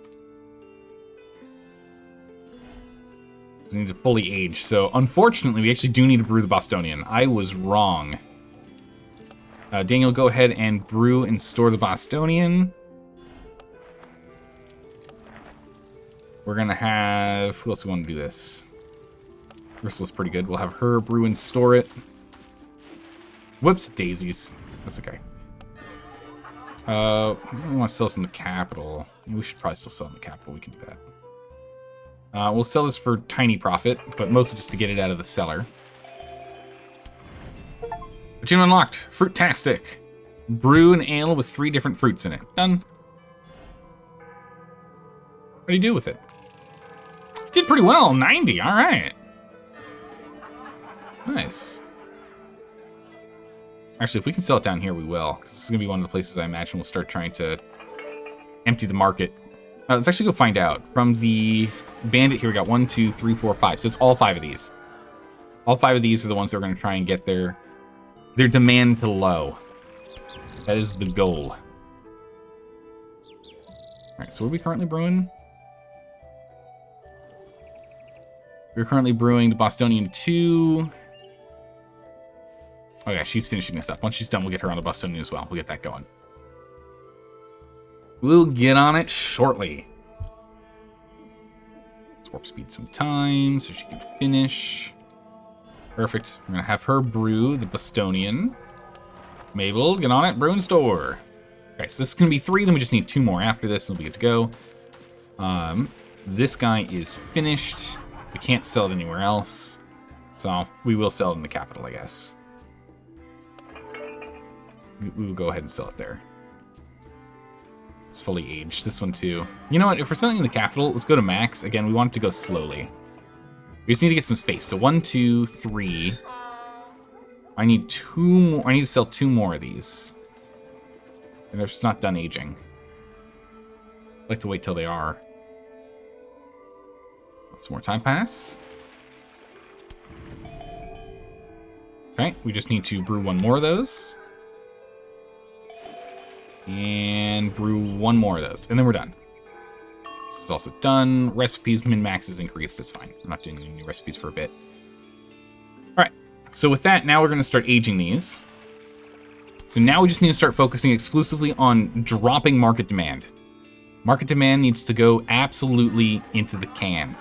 We need to fully age. So, unfortunately, we actually do need to brew the Bostonian. I was wrong. Daniel, go ahead and brew and store the Bostonian. We're going to have... Who else we want to do this? Ursula's pretty good. We'll have her brew and store it. Whoops, daisies. That's okay. We want to sell this in the capital. We should probably still sell in the capital. We can do that. We'll sell this for tiny profit, but mostly just to get it out of the cellar. Achievement unlocked. Fruitastic. Brew an ale with 3 different fruits in it. Done. What do you do with it? Did pretty well. 90. All right. Nice. Actually, if we can sell it down here, we will. Because this is going to be one of the places I imagine we'll start trying to empty the market. Let's actually go find out. From the bandit here, we got 1, 2, 3, 4, 5. So it's all 5 of these. All 5 of these are the ones that are going to try and get their demand to low. That is the goal. All right, so what are we currently brewing? We're currently brewing the Bostonian 2. Oh yeah, she's finishing this up. Once she's done, we'll get her on the Bostonian as well. We'll get that going. We'll get on it shortly. Let's warp speed some time so she can finish. Perfect. We're going to have her brew the Bostonian. Mabel, get on it. Brew and store. Okay, so this is going to be 3. Then we just need 2 more after this, and we'll be good to go. This guy is finished. We can't sell it anywhere else. So we will sell it in the capital, I guess. We will go ahead and sell it there. It's fully aged. This one too. You know what? If we're selling in the capital, let's go to max. Again, we want it to go slowly. We just need to get some space. So 1, 2, 3. I need 2 more. I need to sell 2 more of these. And they're just not done aging. I'd like to wait till they are. Let some more time pass. Okay, we just need to brew 1 more of those. And brew 1 more of those. And then we're done. This is also done. Recipes, min-max is increased. That's fine. I'm not doing any new recipes for a bit. Alright, so with that, now we're going to start aging these. So now we just need to start focusing exclusively on dropping market demand. Market demand needs to go absolutely into the can.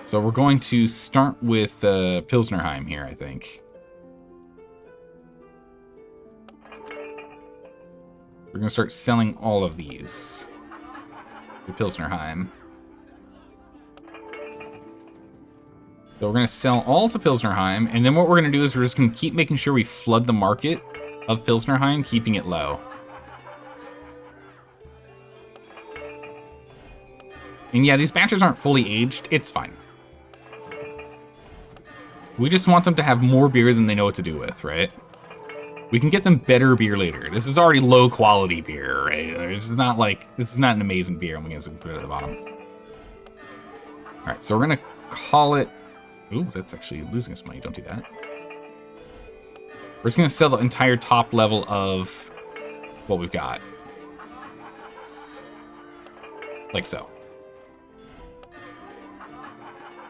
So we're going to start with Pilsnerheim here, I think. We're going to start selling all of these to Pilsnerheim. So we're going to sell all to Pilsnerheim, and then what we're going to do is we're just going to keep making sure we flood the market of Pilsnerheim, keeping it low. And yeah, these batches aren't fully aged. It's fine. We just want them to have more beer than they know what to do with, right? We can get them better beer later. This is already low quality beer, right? It's not like, this is not an amazing beer. I'm going to put it at the bottom. All right, so we're going to call it, ooh, that's actually losing us money. Don't do that. We're just going to sell the entire top level of what we've got. Like so.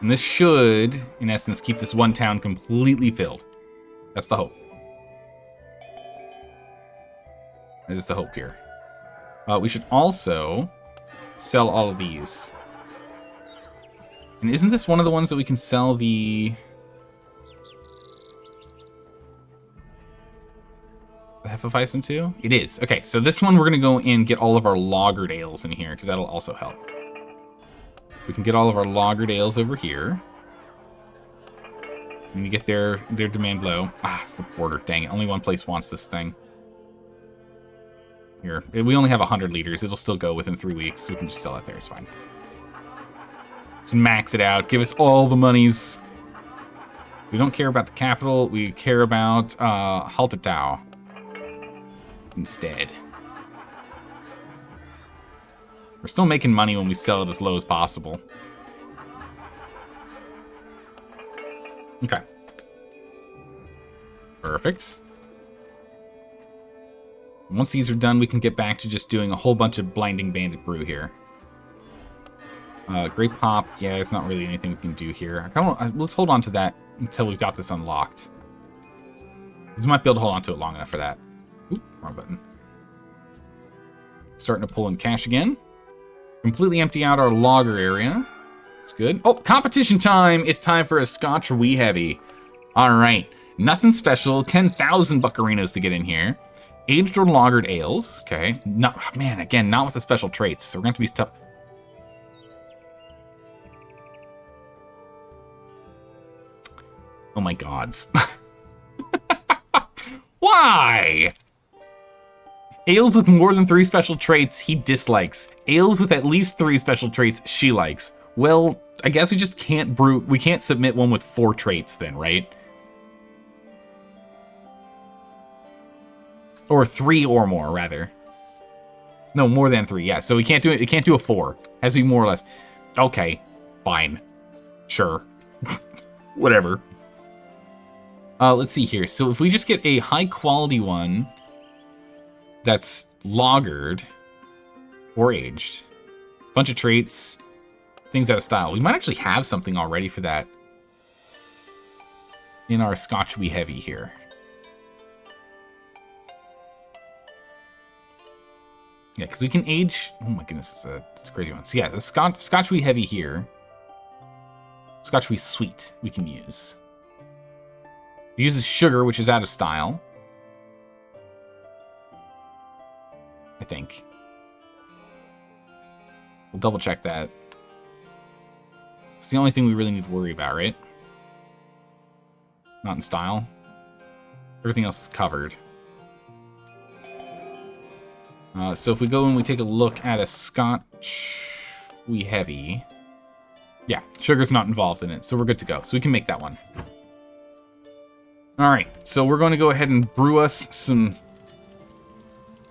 And this should, in essence, keep this one town completely filled. That's the hope. That is the hope here. We should also sell all of these. And isn't this one of the ones that we can sell the Hefeweizen to? It is. Okay, so this one we're going to go and get all of our lagered ales in here, because that'll also help. We can get all of our lagered ales over here. And you get their demand low. Ah, it's the border. Dang it. Only one place wants this thing. Here. We only have 100 liters. It'll still go within 3 weeks. We can just sell it there. It's fine. Just max it out. Give us all the monies. We don't care about the capital. We care about Haltertau instead. We're still making money when we sell it as low as possible. Okay. Perfect. Once these are done, we can get back to just doing a whole bunch of Blinding Bandit brew here. Grape Pop, yeah, there's not really anything we can do here. Let's hold on to that until we've got this unlocked. We might be able to hold on to it long enough for that. Oop, wrong button. Starting to pull in cash again. Completely empty out our lager area. That's good. Oh, competition time! It's time for a Scotch Wee Heavy. Alright, nothing special. 10,000 buccarinos to get in here. Aged or lagered ales. Okay. Not, man, again, not with the special traits. So we're going to have to be tough. Oh my gods. Why? Ales with more than 3 special traits he dislikes. Ales with at least 3 special traits she likes. Well, I guess we just can't brew. We can't submit one with 4 traits then, right? Or 3 or more, rather. No, more than 3, yeah. So we can't do it. It can't do a 4. Has to be more or less. Okay, fine. Sure. Whatever. Let's see here. So if we just get a high quality one that's lagered or aged, bunch of traits, things out of style. We might actually have something already for that in our Scotch Wee Heavy here. Yeah, because we can age. Oh my goodness, it's a crazy one. So yeah, the Scotch Wee Heavy here, Scotch Wee Sweet we can use. It uses sugar, which is out of style, I think. We'll double check that. It's the only thing we really need to worry about, right? Not in style. Everything else is covered. So if we go and we take a look at a Scotch Wee Heavy, yeah, sugar's not involved in it, so we're good to go. So we can make that one. All right, so we're going to go ahead and brew us some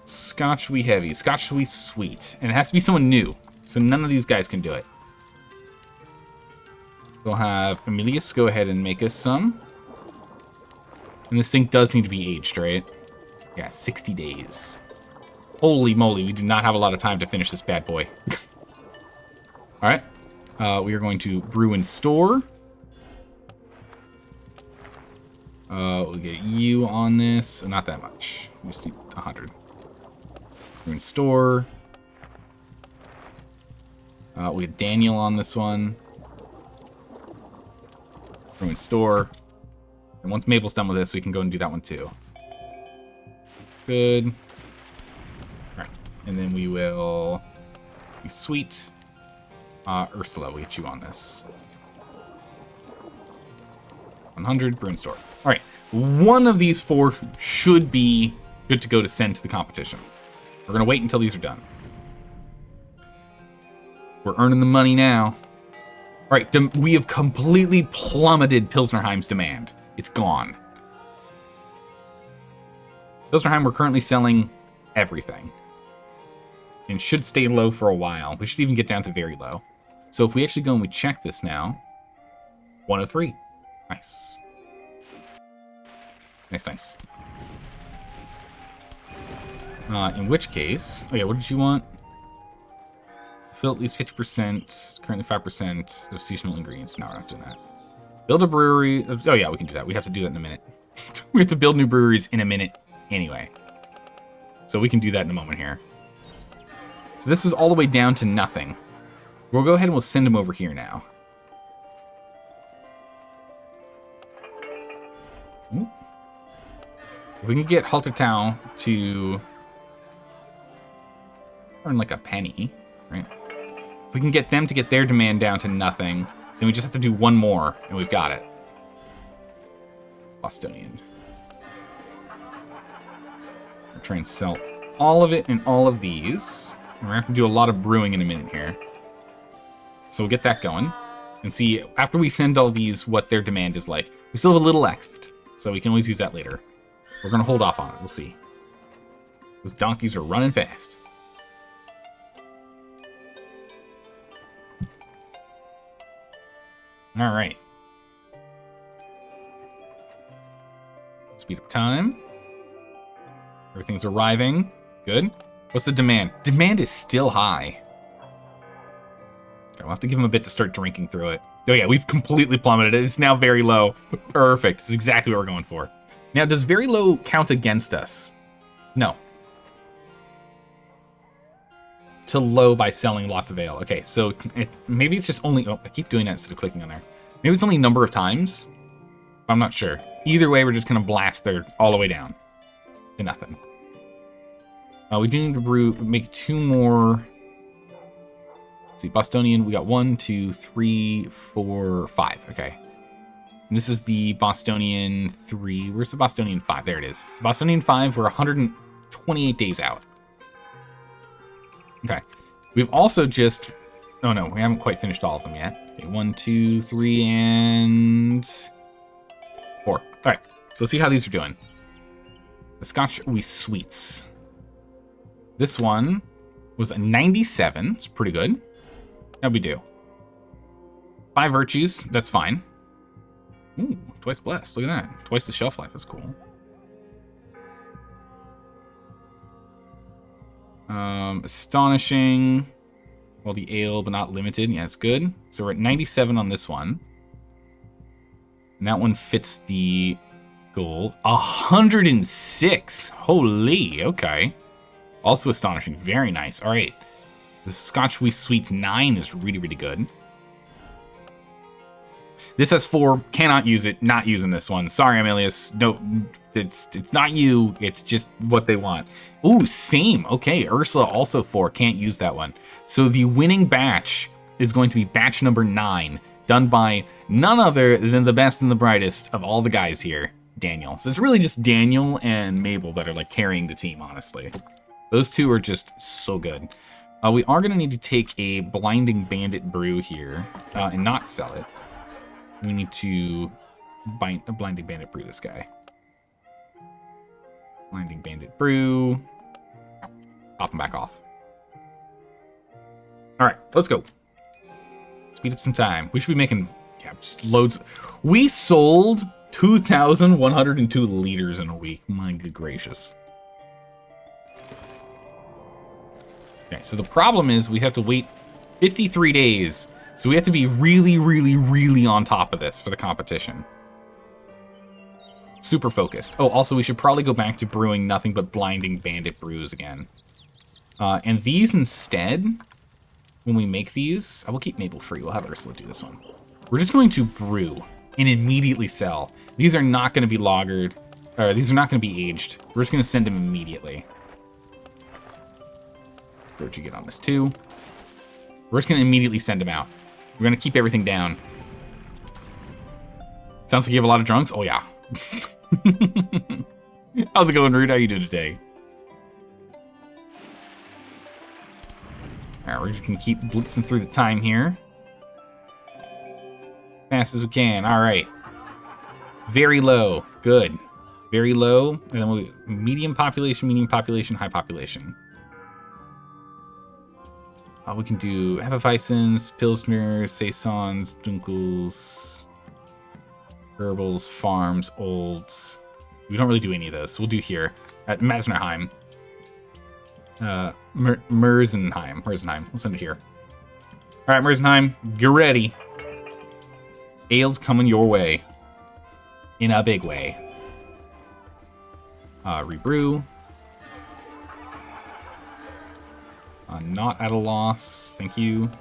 Scotch Wee Heavy, Scotch Wee Sweet, and it has to be someone new, so none of these guys can do it. We'll have Emilius go ahead and make us some. And this thing does need to be aged, right? Yeah, 60 days. Holy moly, we do not have a lot of time to finish this bad boy. All right, we are going to brew and store. We'll get you on this. Not that much. We just need 100. Brew and store. We get Daniel on this one. Brew and store. And once Mabel's done with this, we can go and do that one too. Good. Alright. And then we will be sweet. Ursula, we'll get you on this. 100, brew and store. Alright. One of these 4 should be good to go to send to the competition. We're going to wait until these are done. We're earning the money now. Alright, we have completely plummeted Pilsnerheim's demand. It's gone. Pilsnerheim, we're currently selling everything. And should stay low for a while. We should even get down to very low. So if we actually go and we check this now, 103. Nice. Nice, nice. In which case, oh yeah, what did you want? Fill at least 50%, currently 5% of seasonal ingredients. No, we're not doing that. Build a brewery. Oh, yeah, we can do that. We have to do that in a minute. We have to build new breweries in a minute anyway. So we can do that in a moment here. So this is all the way down to nothing. We'll go ahead and we'll send him over here now. Ooh. If we can get Haltertau to earn like a penny, right? If we can get them to get their demand down to nothing, then we just have to do one more, and we've got it. Bostonian. We'll try and sell all of it and all of these. We're going to have to do a lot of brewing in a minute here. So we'll get that going. And see, after we send all these, what their demand is like. We still have a little left, so we can always use that later. We're going to hold off on it. We'll see. Those donkeys are running fast. All right. Speed up time. Everything's arriving. Good. What's the demand? Demand is still high. Okay, we'll have to give him a bit to start drinking through it. Oh yeah, we've completely plummeted it. It's now very low. Perfect. This is exactly what we're going for. Now, does very low count against us? No. To low by selling lots of ale. Okay, so maybe it's just only... Oh, I keep doing that instead of clicking on there. Maybe it's only number of times. I'm not sure. Either way, we're just going to blast there all the way down to nothing. We do need to make 2 more. Let's see, Bostonian. We got 1, 2, 3, 4, 5. Okay. And this is the Bostonian 3. Where's the Bostonian 5? There it is. The Bostonian 5, we're 128 days out. Okay. We've also just... Oh, no. We haven't quite finished all of them yet. Okay, 1, 2, 3, and 4. All right. So let's see how these are doing. The Scotch Wee Sweets. This one was a 97. It's pretty good. How'd we do? 5 virtues. That's fine. Ooh, twice blessed. Look at that. Twice the shelf life. That's cool. Astonishing. Well, the ale, but not limited. Yeah, it's good. So we're at 97 on this one. And that one fits the goal. 106. Holy. Okay. Also astonishing. Very nice. All right. The Scotch Wee Sweet 9 is really, really good. This has 4. Cannot use it. Not using this one. Sorry, Amelius. No, it's not you. It's just what they want. Ooh, same. Okay, Ursula also 4. Can't use that one. So the winning batch is going to be batch number 9, done by none other than the best and the brightest of all the guys here, Daniel. So it's really just Daniel and Mabel that are like carrying the team, honestly. Those two are just so good. We are going to need to take a Blinding Bandit brew here and not sell it. We need to Blinding Bandit brew this guy. Blinding Bandit brew. Pop him back off. All right, let's go. Speed up some time. We should be making just loads. We sold 2,102 liters in a week. My good gracious. Okay, so the problem is we have to wait 53 days. So we have to be really, really, really on top of this for the competition. Super focused. Oh, also we should probably go back to brewing nothing but Blinding Bandit brews again. And these instead, when we make these, I will keep Mabel free. We'll have Ursula do this one. We're just going to brew and immediately sell. These are not going to be lagered. These are not going to be aged. We're just going to send them immediately. Where'd you get on this too? We're just going to immediately send them out. We're going to keep everything down. Sounds like you have a lot of drunks. Oh, yeah. How's it going, Rude? How you doing today? All right, we're just going to keep blitzing through the time here. Fast as we can. All right. Very low. Good. Very low. And then we'll medium population, high population. We can do Hefeweizens, Pilsners, Saisons, Dunkels, Herbals, Farms, Olds. We don't really do any of those. So we'll do here at Masnerheim. Mersenheim. We'll send it here. right, Mersenheim, get ready. Ale's coming your way. In a big way. Rebrew. Not at a loss. Thank you.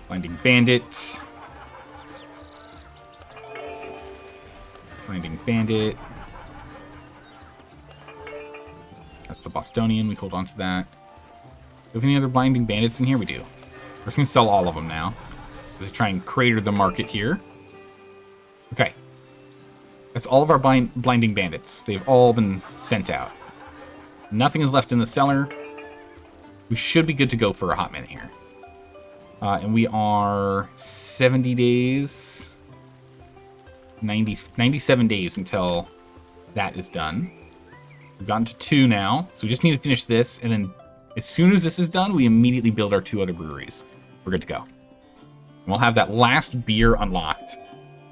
Blinding Bandit. Blinding Bandit. That's the Bostonian. We hold on to that. Do we have any other Blinding Bandits in here? We do. We're just going to sell all of them now. As we try and crater the market here. Okay. That's all of our Blinding Bandits. They've all been sent out. Nothing is left in the cellar. We should be good to go for a hot minute here. And we are 70 days... 97 days until that is done. We've gotten to 2 now, so we just need to finish this, and then as soon as this is done, we immediately build our 2 other breweries. We're good to go. And we'll have that last beer unlocked.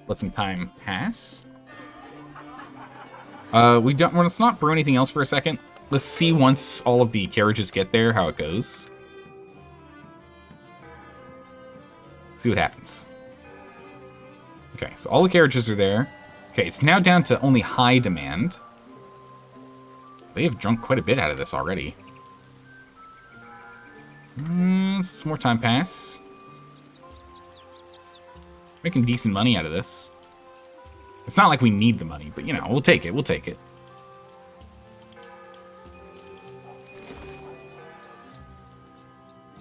Let some time pass. Let's not brew anything else for a second. Let's see once all of the carriages get there, how it goes. Let's see what happens. Okay, so all the carriages are there. Okay, it's now down to only high demand. They have drunk quite a bit out of this already. Some more time pass. Making decent money out of this. It's not like we need the money, but, you know, we'll take it. We'll take it.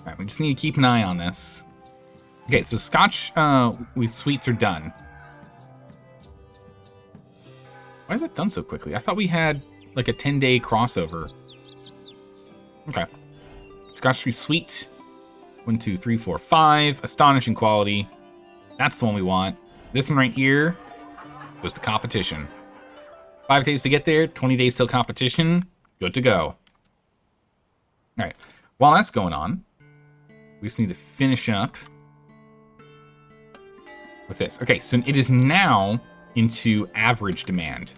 Alright, we just need to keep an eye on this. Okay, so Scotch sweets are done. Why is it done so quickly? I thought we had, like, a 10-day crossover. Okay. Scotch sweet. 1, 2, 3, 4, 5. Astonishing quality. That's the one we want. This one right here goes to competition. 5 days to get there, 20 days till competition. Good to go. Alright. While that's going on, we just need to finish up with this. Okay, so it is now into average demand.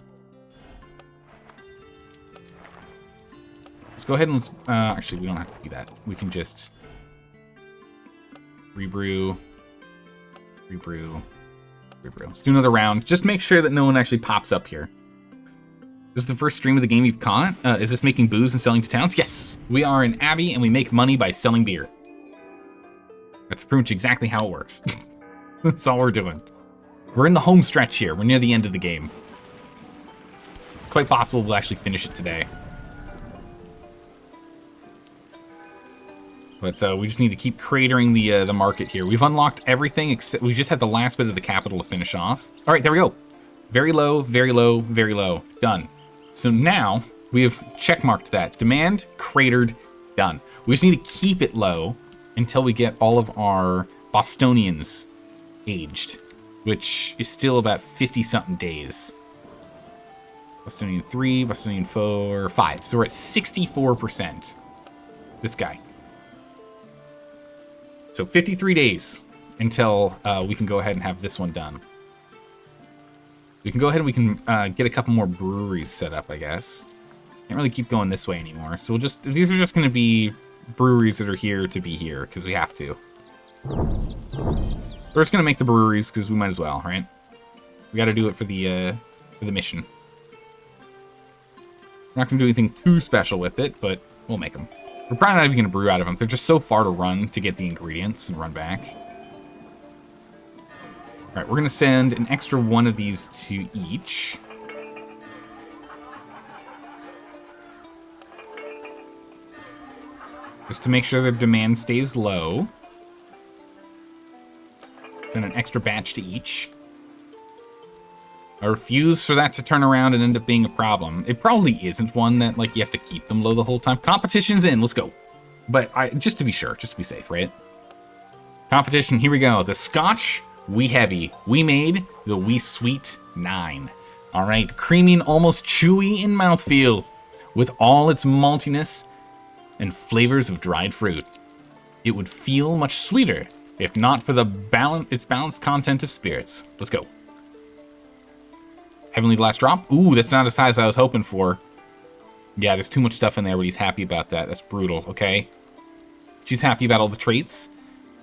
Let's go ahead and let's... actually, we don't have to do that. We can just rebrew. Let's do another round. Just make sure that no one actually pops up here. This is the first stream of the game you've caught. Is this making booze and selling to towns? Yes. We are in Abbey, and we make money by selling beer. That's pretty much exactly how it works. That's all we're doing. We're in the home stretch here. We're near the end of the game. It's quite possible we'll actually finish it today. But we just need to keep cratering the market here. We've unlocked everything except we just have the last bit of the capital to finish off. All right, there we go. Very low, very low, very low. Done. So now we have checkmarked that. Demand cratered. Done. We just need to keep it low until we get all of our Bostonians aged, which is still about 50-something days. Bostonian 3, Bostonian 4, 5. So we're at 64%. This guy. So 53 days until we can go ahead and have this one done. We can go ahead and we can get a couple more breweries set up, I guess. Can't really keep going this way anymore. So we'll just, these are just going to be breweries that are here to be here, because we have to. We're just going to make the breweries, because we might as well, right? We got to do it for the mission. We're not going to do anything too special with it, but we'll make them. We're probably not even going to brew out of them. They're just so far to run to get the ingredients and run back. Alright, we're going to send an extra one of these to each. Just to make sure their demand stays low. Send an extra batch to each. I refuse for that to turn around and end up being a problem. It probably isn't one that, like, you have to keep them low the whole time. Competition's in, let's go. But just to be sure, just to be safe, right? Competition, here we go. The Scotch, wee heavy. We made the wee sweet 9. All right, creamy and almost chewy in mouthfeel, with all its maltiness and flavors of dried fruit. It would feel much sweeter if not for its balanced content of spirits. Let's go. Heavenly Blast drop. Ooh, that's not as high as I was hoping for. Yeah, there's too much stuff in there, but he's happy about that. That's brutal, okay? She's happy about all the traits.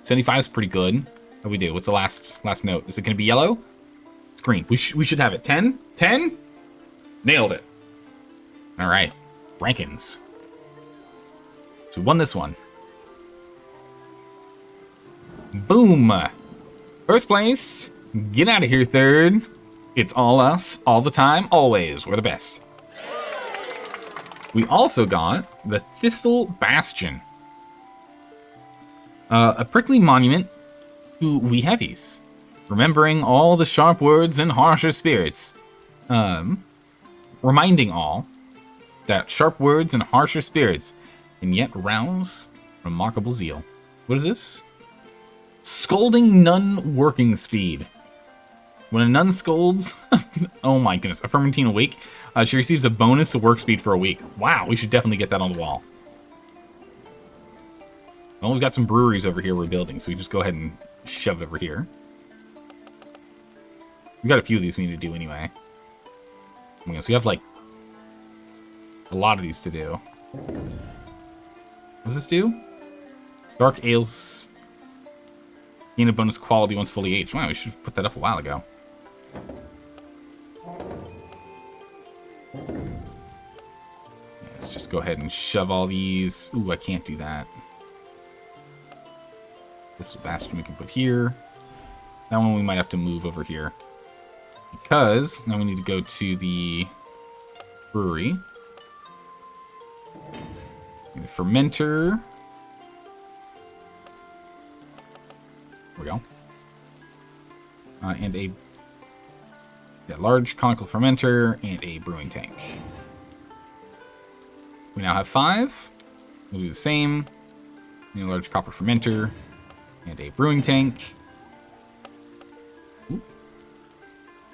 75 is pretty good. How do we do? What's the last note? Is it going to be yellow? It's green. We should have it. 10? 10? Nailed it. All right. Rankins. So we won this one. Boom. First place. Get out of here, third. It's all us, all the time, always. We're the best. We also got the Thistle Bastion. A prickly monument to we heavies. Remembering all the sharp words and harsher spirits. Reminding all that sharp words and harsher spirits can yet rouse remarkable zeal. What is this? Scolding Nun Working Speed. When a nun scolds, oh my goodness, a Fermentine awake, she receives a bonus to work speed for a week. Wow, we should definitely get that on the wall. Well, we've got some breweries over here we're building, so we just go ahead and shove it over here. We've got a few of these we need to do anyway. Okay, so we have, like, a lot of these to do. What does this do? Dark ales gain a bonus quality once fully aged. Wow, we should have put that up a while ago. Let's just go ahead and shove all these. Ooh, I can't do that. This bastion we can put here. That one we might have to move over here. Because now we need to go to the brewery. Need a fermenter. There we go. And a large conical fermenter and a brewing tank. We now have 5. We'll do the same. We need a large copper fermenter and a brewing tank. Ooh.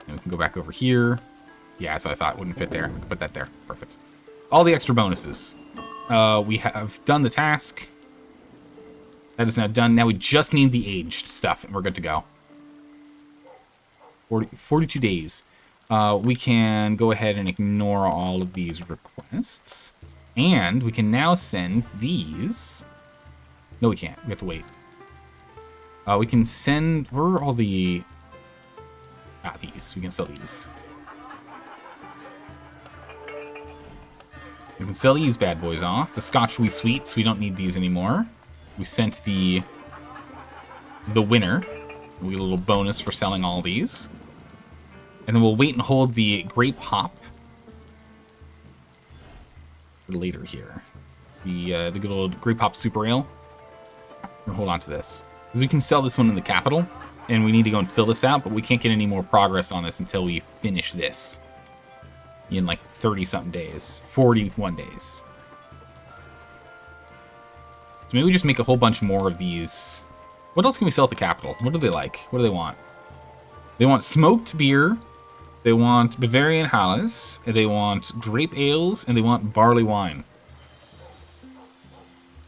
And we can go back over here. Yeah, so I thought it wouldn't fit there. We can put that there. Perfect. All the extra bonuses. We have done the task. That is now done. Now we just need the aged stuff, and we're good to go. 42 days. We can go ahead and ignore all of these requests. And we can now send these. No, we can't. We have to wait. We can send... Where are all the... these. We can sell these. We can sell these bad boys off. The Scotch Wee Sweets, we don't need these anymore. We sent the winner. We get a little bonus for selling all these. And then we'll wait and hold the grape hop for later here. The good old grape hop super ale. We'll hold on to this. Because we can sell this one in the capital. And we need to go and fill this out, but we can't get any more progress on this until we finish this. In like 30-something days. 41 days. So maybe we just make a whole bunch more of these. What else can we sell at the capital? What do they like? What do they want? They want smoked beer. They want Bavarian Helles. They want grape ales. And they want barley wine.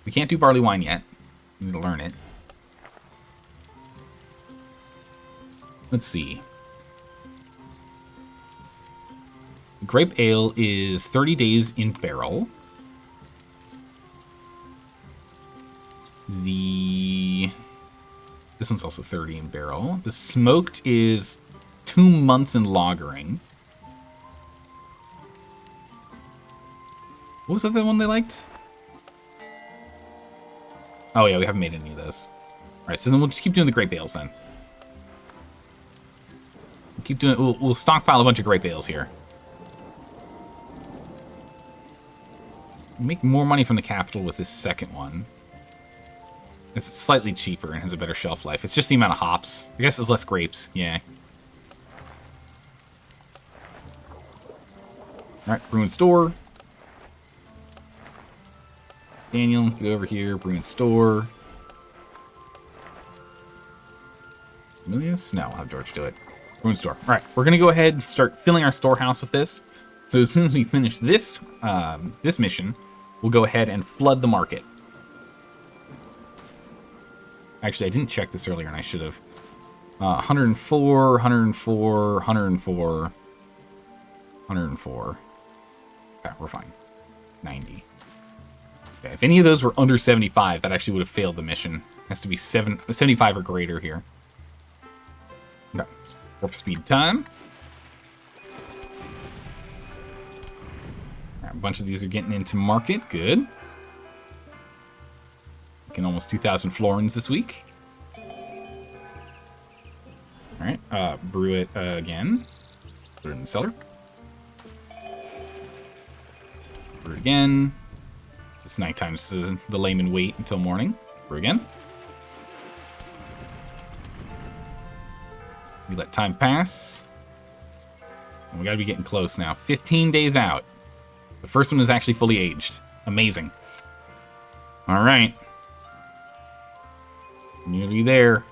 We can't do barley wine yet. We need to learn it. Let's see. Grape ale is 30 days in barrel. This one's also 30 in barrel. The smoked is 2 months in lagering. What was the other one they liked? Oh yeah, we haven't made any of those. Alright, so then we'll just keep doing the grape ales then. Keep doing. We'll stockpile a bunch of grape ales here. Make more money from the capital with this second one. It's slightly cheaper and has a better shelf life. It's just the amount of hops. I guess there's less grapes. Yeah. All right, brew and store. Daniel, get over here. Brew and store. Emilius? No, I'll have George do it. Ruin store. All right, we're gonna go ahead and start filling our storehouse with this. So as soon as we finish this this mission, we'll go ahead and flood the market. Actually, I didn't check this earlier, and I should have. 104, 104, 104, 104. Okay, we're fine. 90. Okay, if any of those were under 75, that actually would have failed the mission. It has to be 75 or greater here. Okay. Warp speed time. Right, a bunch of these are getting into market. Good. Making almost 2,000 florins this week. Alright, brew it again. Put it in the cellar. Brew it again. It's nighttime, so the laymen wait until morning. Brew again. We let time pass. And we gotta be getting close now. 15 days out. The first one is actually fully aged. Amazing. Alright. Nearly there.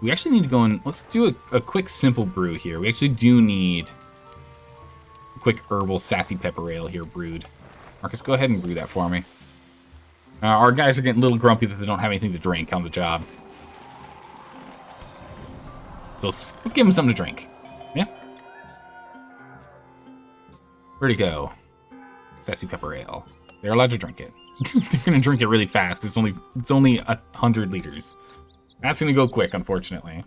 We actually need to go and let's do a quick simple brew here. We actually do need a quick herbal sassy pepper ale here brewed. Marcus, go ahead and brew that for me. Our guys are getting a little grumpy that they don't have anything to drink on the job. So let's give them something to drink. Yeah. Where'd he go? Sassy pepper ale. They're allowed to drink it. They're gonna drink it really fast. It's only 100 liters. That's gonna go quick, unfortunately.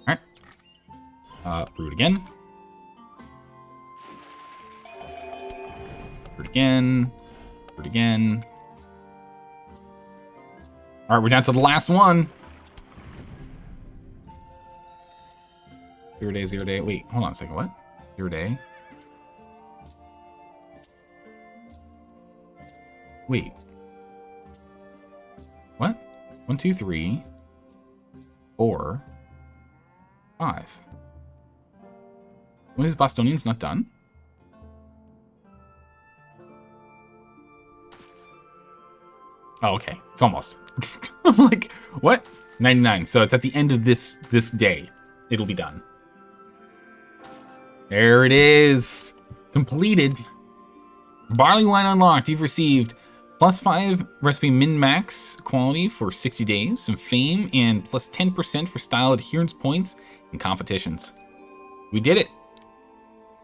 All right. Brew it again. Brew it again. Brew it again. All right, we're down to the last one. 0 day, 0 day. Wait, hold on a second. What? 0 day. Wait. What? 1, 2, 3, 4, 5. When is Bostonians not done? Oh, okay. It's almost. I'm like, what? 99. So it's at the end of this day. It'll be done. There it is. Completed. Barley wine unlocked. You've received +5 recipe min-max quality for 60 days, some fame, and plus 10% for style adherence points in competitions. We did it.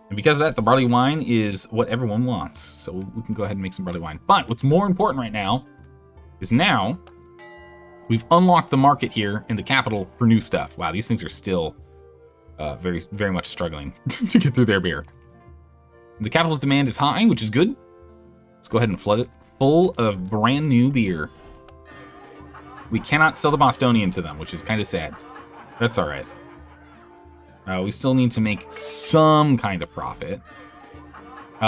And because of that, the barley wine is what everyone wants. So we can go ahead and make some barley wine. But what's more important right now is now we've unlocked the market here in the capital for new stuff. Wow, these things are still very, very much struggling to get through their beer. The capital's demand is high, which is good. Let's go ahead and flood it full of brand new beer. We cannot sell the Bostonian to them, which is kind of sad. That's all right. We still need to make some kind of profit.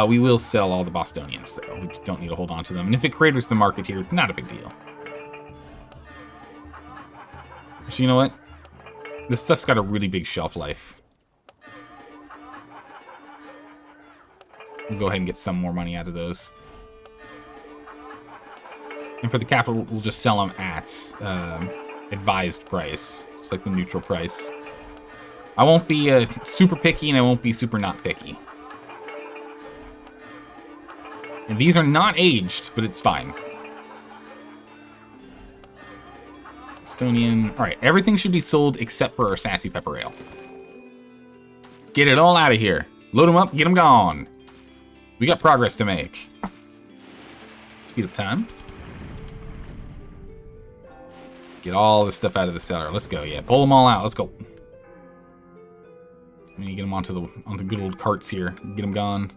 We will sell all the Bostonians, though. We don't need to hold on to them. And if it craters the market here, not a big deal. So you know what? This stuff's got a really big shelf life. We'll go ahead and get some more money out of those. And for the capital, we'll just sell them at advised price. Just like the neutral price. I won't be super picky, and I won't be super not picky. And these are not aged, but it's fine. Estonian. All right, everything should be sold except for our sassy pepper ale. Get it all out of here. Load them up, get them gone. We got progress to make. Speed up time. Get all this stuff out of the cellar. Let's go. Yeah, pull them all out. Let's go. We need to get them onto good old carts here. Get them gone.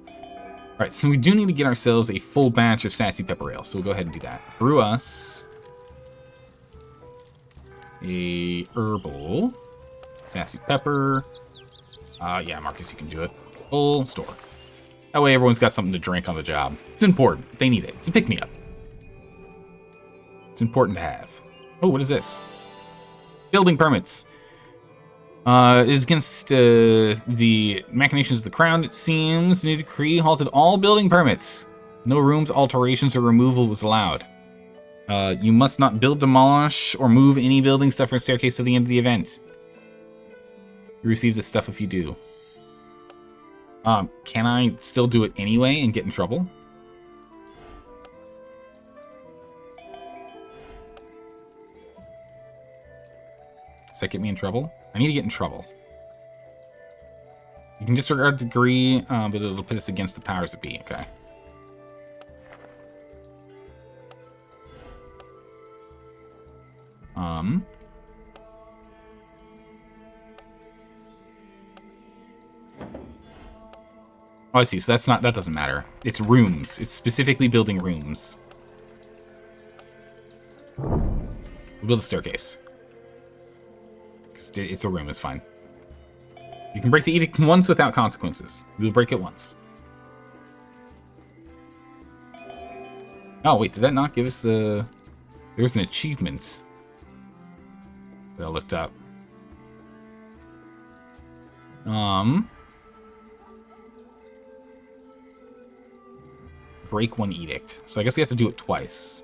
All right, so we do need to get ourselves a full batch of sassy pepper ale. So we'll go ahead and do that. Brew us a herbal sassy pepper. Yeah, Marcus, you can do it. Full store. That way everyone's got something to drink on the job. It's important. They need it. It's a pick-me-up. It's important to have. Oh, what is this? Building permits. It is against the machinations of the crown, it seems. The new decree halted all building permits. No rooms, alterations, or removal was allowed. You must not build, demolish, or move any building, stuff, or staircase to the end of the event. You receive this stuff if you do. Can I still do it anyway and get in trouble? Does that get me in trouble? I need to get in trouble. You can disregard degree, but it'll put us against the powers that be. Okay. Oh, I see. So that doesn't matter. It's rooms. It's specifically building rooms. We'll build a staircase. It's a room, it's fine. You can break the edict once without consequences. We'll break it once. Oh, wait, did that not give us the... There was an achievement that I looked up. Break one edict. So I guess we have to do it twice.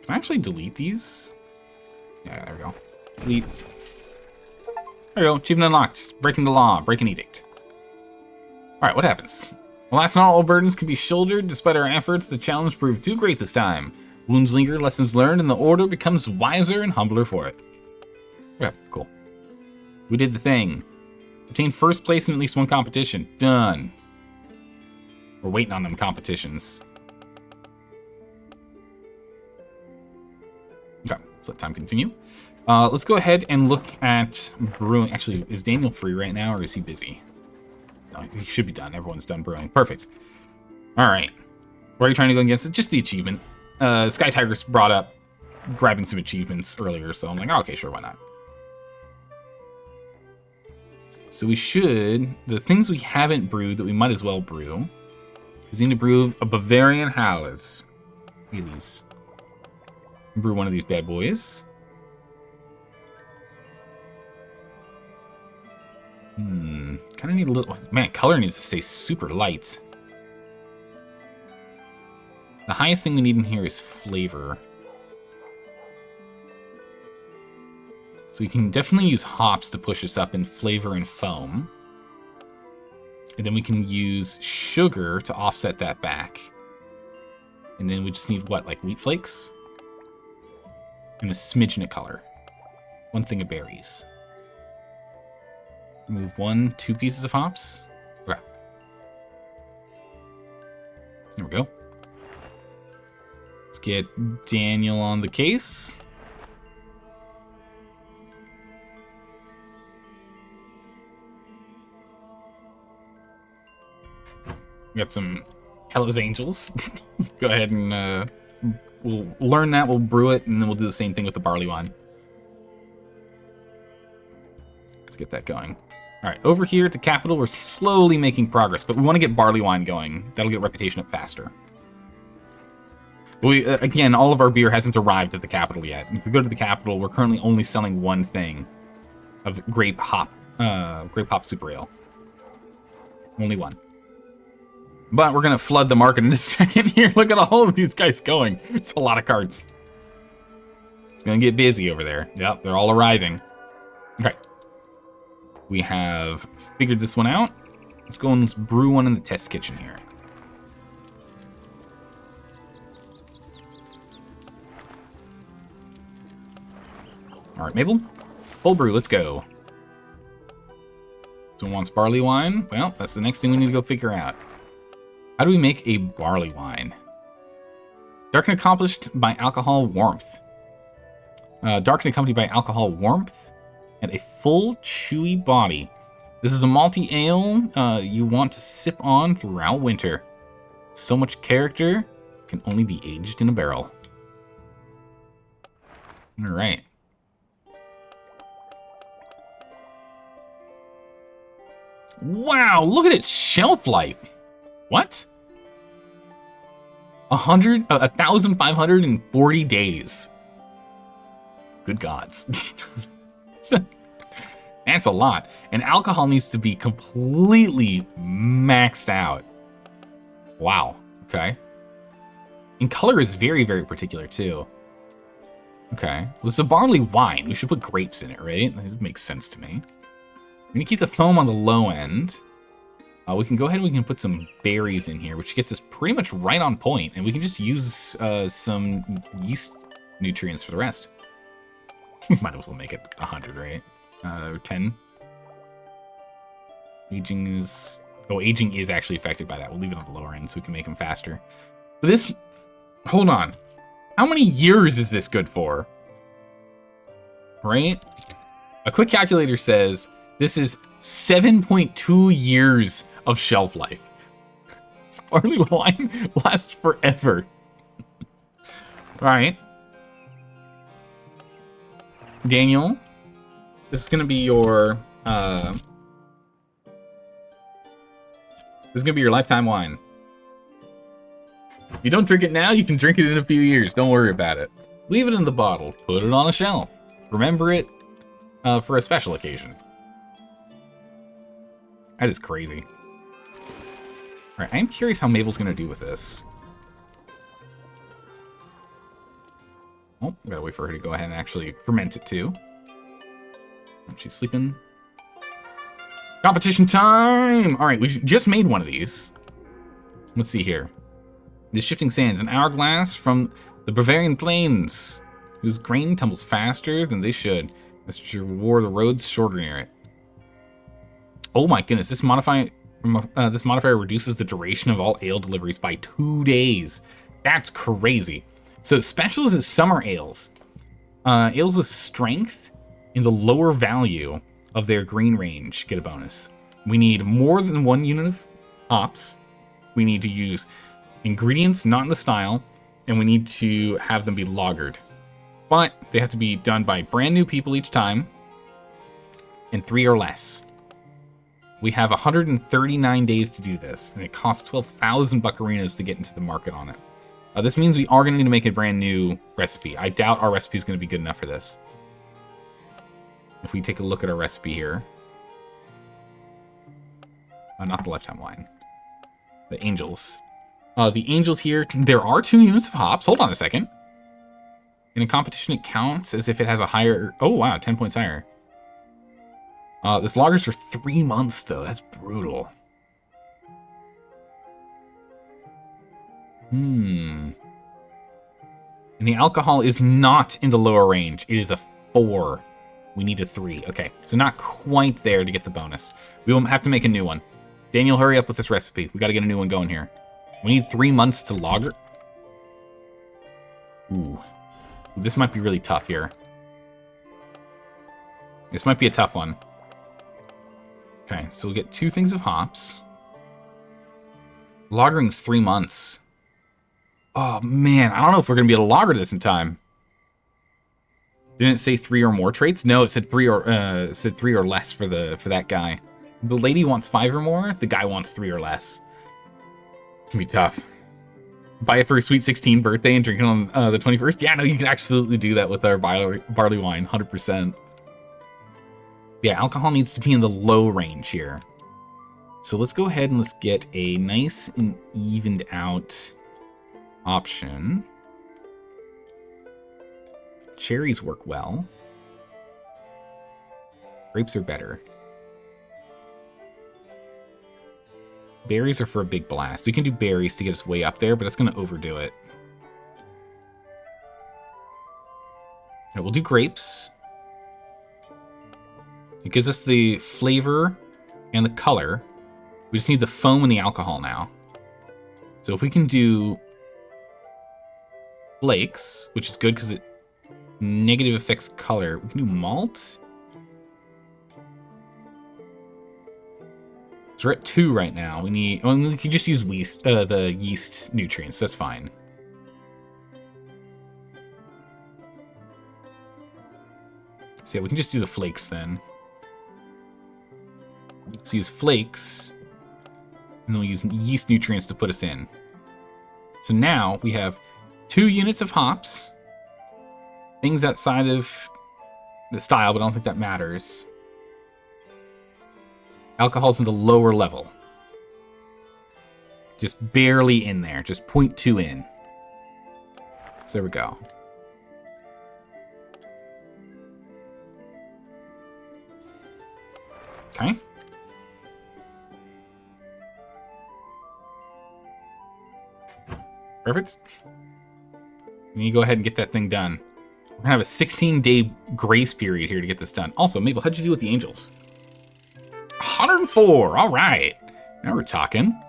Can I actually delete these? Yeah, there we go. Delete. There we go. Achievement unlocked. Breaking the law. Break an edict. Alright, what happens? Alas, not all burdens can be shouldered. Despite our efforts, the challenge proved too great this time. Wounds linger, lessons learned, and the order becomes wiser and humbler for it. Yeah, cool. We did the thing. Obtained first place in at least one competition. Done. We're waiting on them competitions. Okay, let's let time continue. Let's go ahead and look at brewing. Actually, is Daniel free right now, or is he busy? No, he should be done. Everyone's done brewing. Perfect. All right. What are you trying to go against? Just the achievement. Sky Tigress brought up grabbing some achievements earlier, so I'm like, oh, okay, sure, why not? So we should... The things we haven't brewed that we might as well brew is we need to brew a Bavarian Howlers. Look at these. Brew one of these bad boys. Kind of need a little... Man, color needs to stay super light. The highest thing we need in here is flavor. So we can definitely use hops to push us up in flavor and foam. And then we can use sugar to offset that back. And then we just need, what, like wheat flakes? And a smidgen of color. One thing of berries. Remove 2 pieces of hops. Okay. There we go. Let's get Daniel on the case. We got some Hellas Angels. Go ahead and we'll learn that, we'll brew it, and then we'll do the same thing with the barley wine. Let's get that going. All right, over here at the capital, we're slowly making progress, but we want to get barley wine going. That'll get reputation up faster. We, again, all of our beer hasn't arrived at the capital yet. If we go to the capital, we're currently only selling one thing of grape hop super ale. Only one. But we're going to flood the market in a second here. Look at all of these guys going. It's a lot of carts. It's going to get busy over there. Yep, they're all arriving. Okay. We have figured this one out. Let's go and let's brew one in the test kitchen here. All right, Mabel. Full brew, let's go. Someone wants barley wine. Well, that's the next thing we need to go figure out. How do we make a barley wine? Darken accomplished by alcohol warmth. Darken accompanied by alcohol warmth and a full chewy body. This is a malty ale you want to sip on throughout winter. So much character can only be aged in a barrel. All right. Wow, look at its shelf life. What? 1,540 days. Good gods. That's a lot. And alcohol needs to be completely maxed out. Wow. Okay. And color is very, very particular too. Okay. Well, it's a barley wine. We should put grapes in it, right? That makes sense to me. We're gonna keep the foam on the low end. We can go ahead and we can put some berries in here, which gets us pretty much right on point. And we can just use some yeast nutrients for the rest. Might as well make it 100, right? 10. Aging is... Oh, aging is actually affected by that. We'll leave it on the lower end so we can make them faster. But this... Hold on. How many years is this good for? Right? A quick calculator says this is 7.2 years of shelf life. This barley wine lasts forever. Alright. Daniel, this is going to be your... This is going to be your lifetime wine. If you don't drink it now, you can drink it in a few years. Don't worry about it. Leave it in the bottle. Put it on a shelf. Remember it for a special occasion. That is crazy. Alright, I'm curious how Mabel's going to do with this. Oh, we gotta wait for her to go ahead and actually ferment it too. She's sleeping. Competition time! Alright, we just made one of these. Let's see here. The shifting sands, an hourglass from the Bavarian plains, whose grain tumbles faster than they should. This should reward the roads shorter near it. Oh my goodness, this modifier reduces the duration of all ale deliveries by 2 days. That's crazy. So specials is summer ales. Ales with strength in the lower value of their green range get a bonus. We need more than 1 unit of hops. We need to use ingredients not in the style, and we need to have them be lagered. But they have to be done by brand new people each time, and 3 or less. We have 139 days to do this, and it costs 12,000 buccarinas to get into the market on it. This means we are going to need to make a brand new recipe. I doubt our recipe is going to be good enough for this. If we take a look at our recipe here. Not the lifetime wine. The angels. The angels here, there are 2 units of hops. Hold on a second. In a competition, it counts as if it has a higher... Oh, wow, 10 points higher. This lager's for 3 months, though. That's brutal. And the alcohol is not in the lower range. It is a 4. We need a 3. Okay, so not quite there to get the bonus. We will have to make a new one. Daniel, hurry up with this recipe. We got to get a new one going here. We need 3 months to lager. Ooh. This might be really tough here. This might be a tough one. Okay, so we'll get 2 things of hops. Lagering's 3 months. Oh, man, I don't know if we're going to be able to lager this in time. Didn't it say 3 or more traits? No, it said 3 or less for that guy. The lady wants 5 or more. The guy wants 3 or less. It can be tough. Buy it for a sweet 16 birthday and drink it on the 21st. Yeah, no, you can absolutely do that with our barley wine, 100%. Yeah, alcohol needs to be in the low range here. So let's go ahead and let's get a nice and evened out option. Cherries work well. Grapes are better. Berries are for a big blast. We can do berries to get us way up there, but it's going to overdo it. Right, we'll do grapes. It gives us the flavor and the color. We just need the foam and the alcohol now. So if we can do flakes, which is good because it negative affects color. We can do malt. So we're at 2 right now. We can just use the yeast nutrients. That's fine. So yeah, we can just do the flakes then. So use flakes, and then we'll use yeast nutrients to put us in. So now we have 2 units of hops. Things outside of the style, but I don't think that matters. Alcohol's in the lower level. Just barely in there. Just 0.2 in. So there we go. Okay. Perfect. We need to go ahead and get that thing done. We're gonna have a 16-day grace period here to get this done. Also, Mabel, how'd you do with the angels? 104. All right. Now we're talking.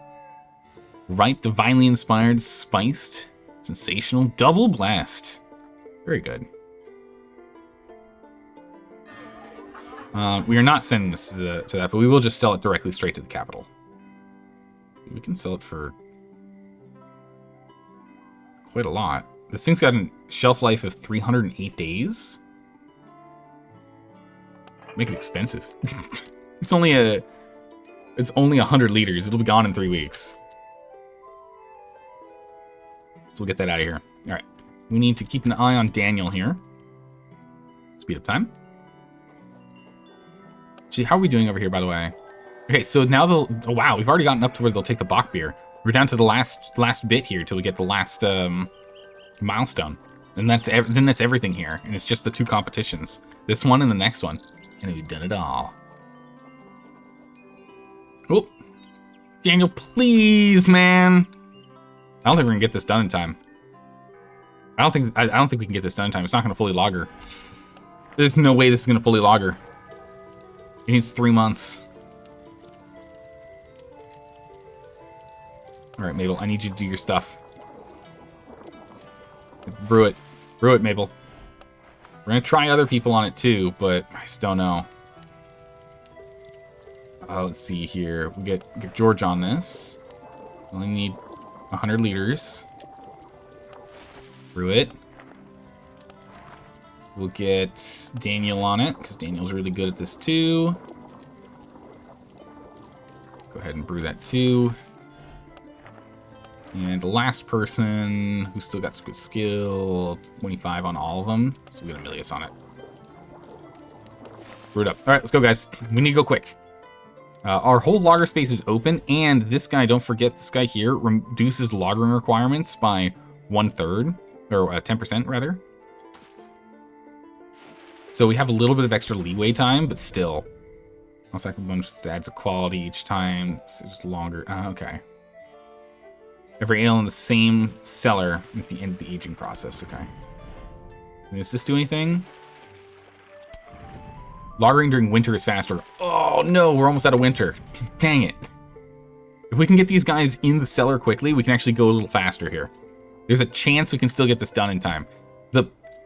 Right, divinely inspired, spiced, sensational, double blessed. Very good. We are not sending this to that, but we will just sell it directly straight to the capital. We can sell it for quite a lot. This thing's got a shelf life of 308 days. Make it expensive. It's only 100 liters. It'll be gone in 3 weeks. So we'll get that out of here. All right. We need to keep an eye on Daniel here. Speed up time. Gee, how are we doing over here, by the way? Okay, so now they'll... Oh, wow, we've already gotten up to where they'll take the Bach beer. We're down to the last bit here till we get the last milestone. And then that's everything here. And it's just the 2 competitions. This one and the next one. And then we've done it all. Oh. Daniel, please, man. I don't think we're gonna get this done in time. I don't think we can get this done in time. It's not gonna fully lager. There's no way this is gonna fully lager. It needs 3 months. All right, Mabel, I need you to do your stuff. Brew it. Brew it, Mabel. We're gonna try other people on it too, but I just don't know. Let's see here. We'll get George on this. Only need 100 liters. Brew it. We'll get Daniel on it, because Daniel's really good at this too. Go ahead and brew that too. And the last person who's still got some good skill, 25 on all of them. So we got Emilius on it. Brew it up. All right, let's go, guys. We need to go quick. Our whole logger space is open, and this guy, don't forget, this guy here reduces loggering requirements by 1/3, or 10% rather. So we have a little bit of extra leeway time, but still. Also, I can bonus adds a quality each time. It's just longer. Okay. Every ale in the same cellar at the end of the aging process. Okay. And does this do anything? Lagering during winter is faster. Oh no, we're almost out of winter. Dang it. If we can get these guys in the cellar quickly, we can actually go a little faster here. There's a chance we can still get this done in time.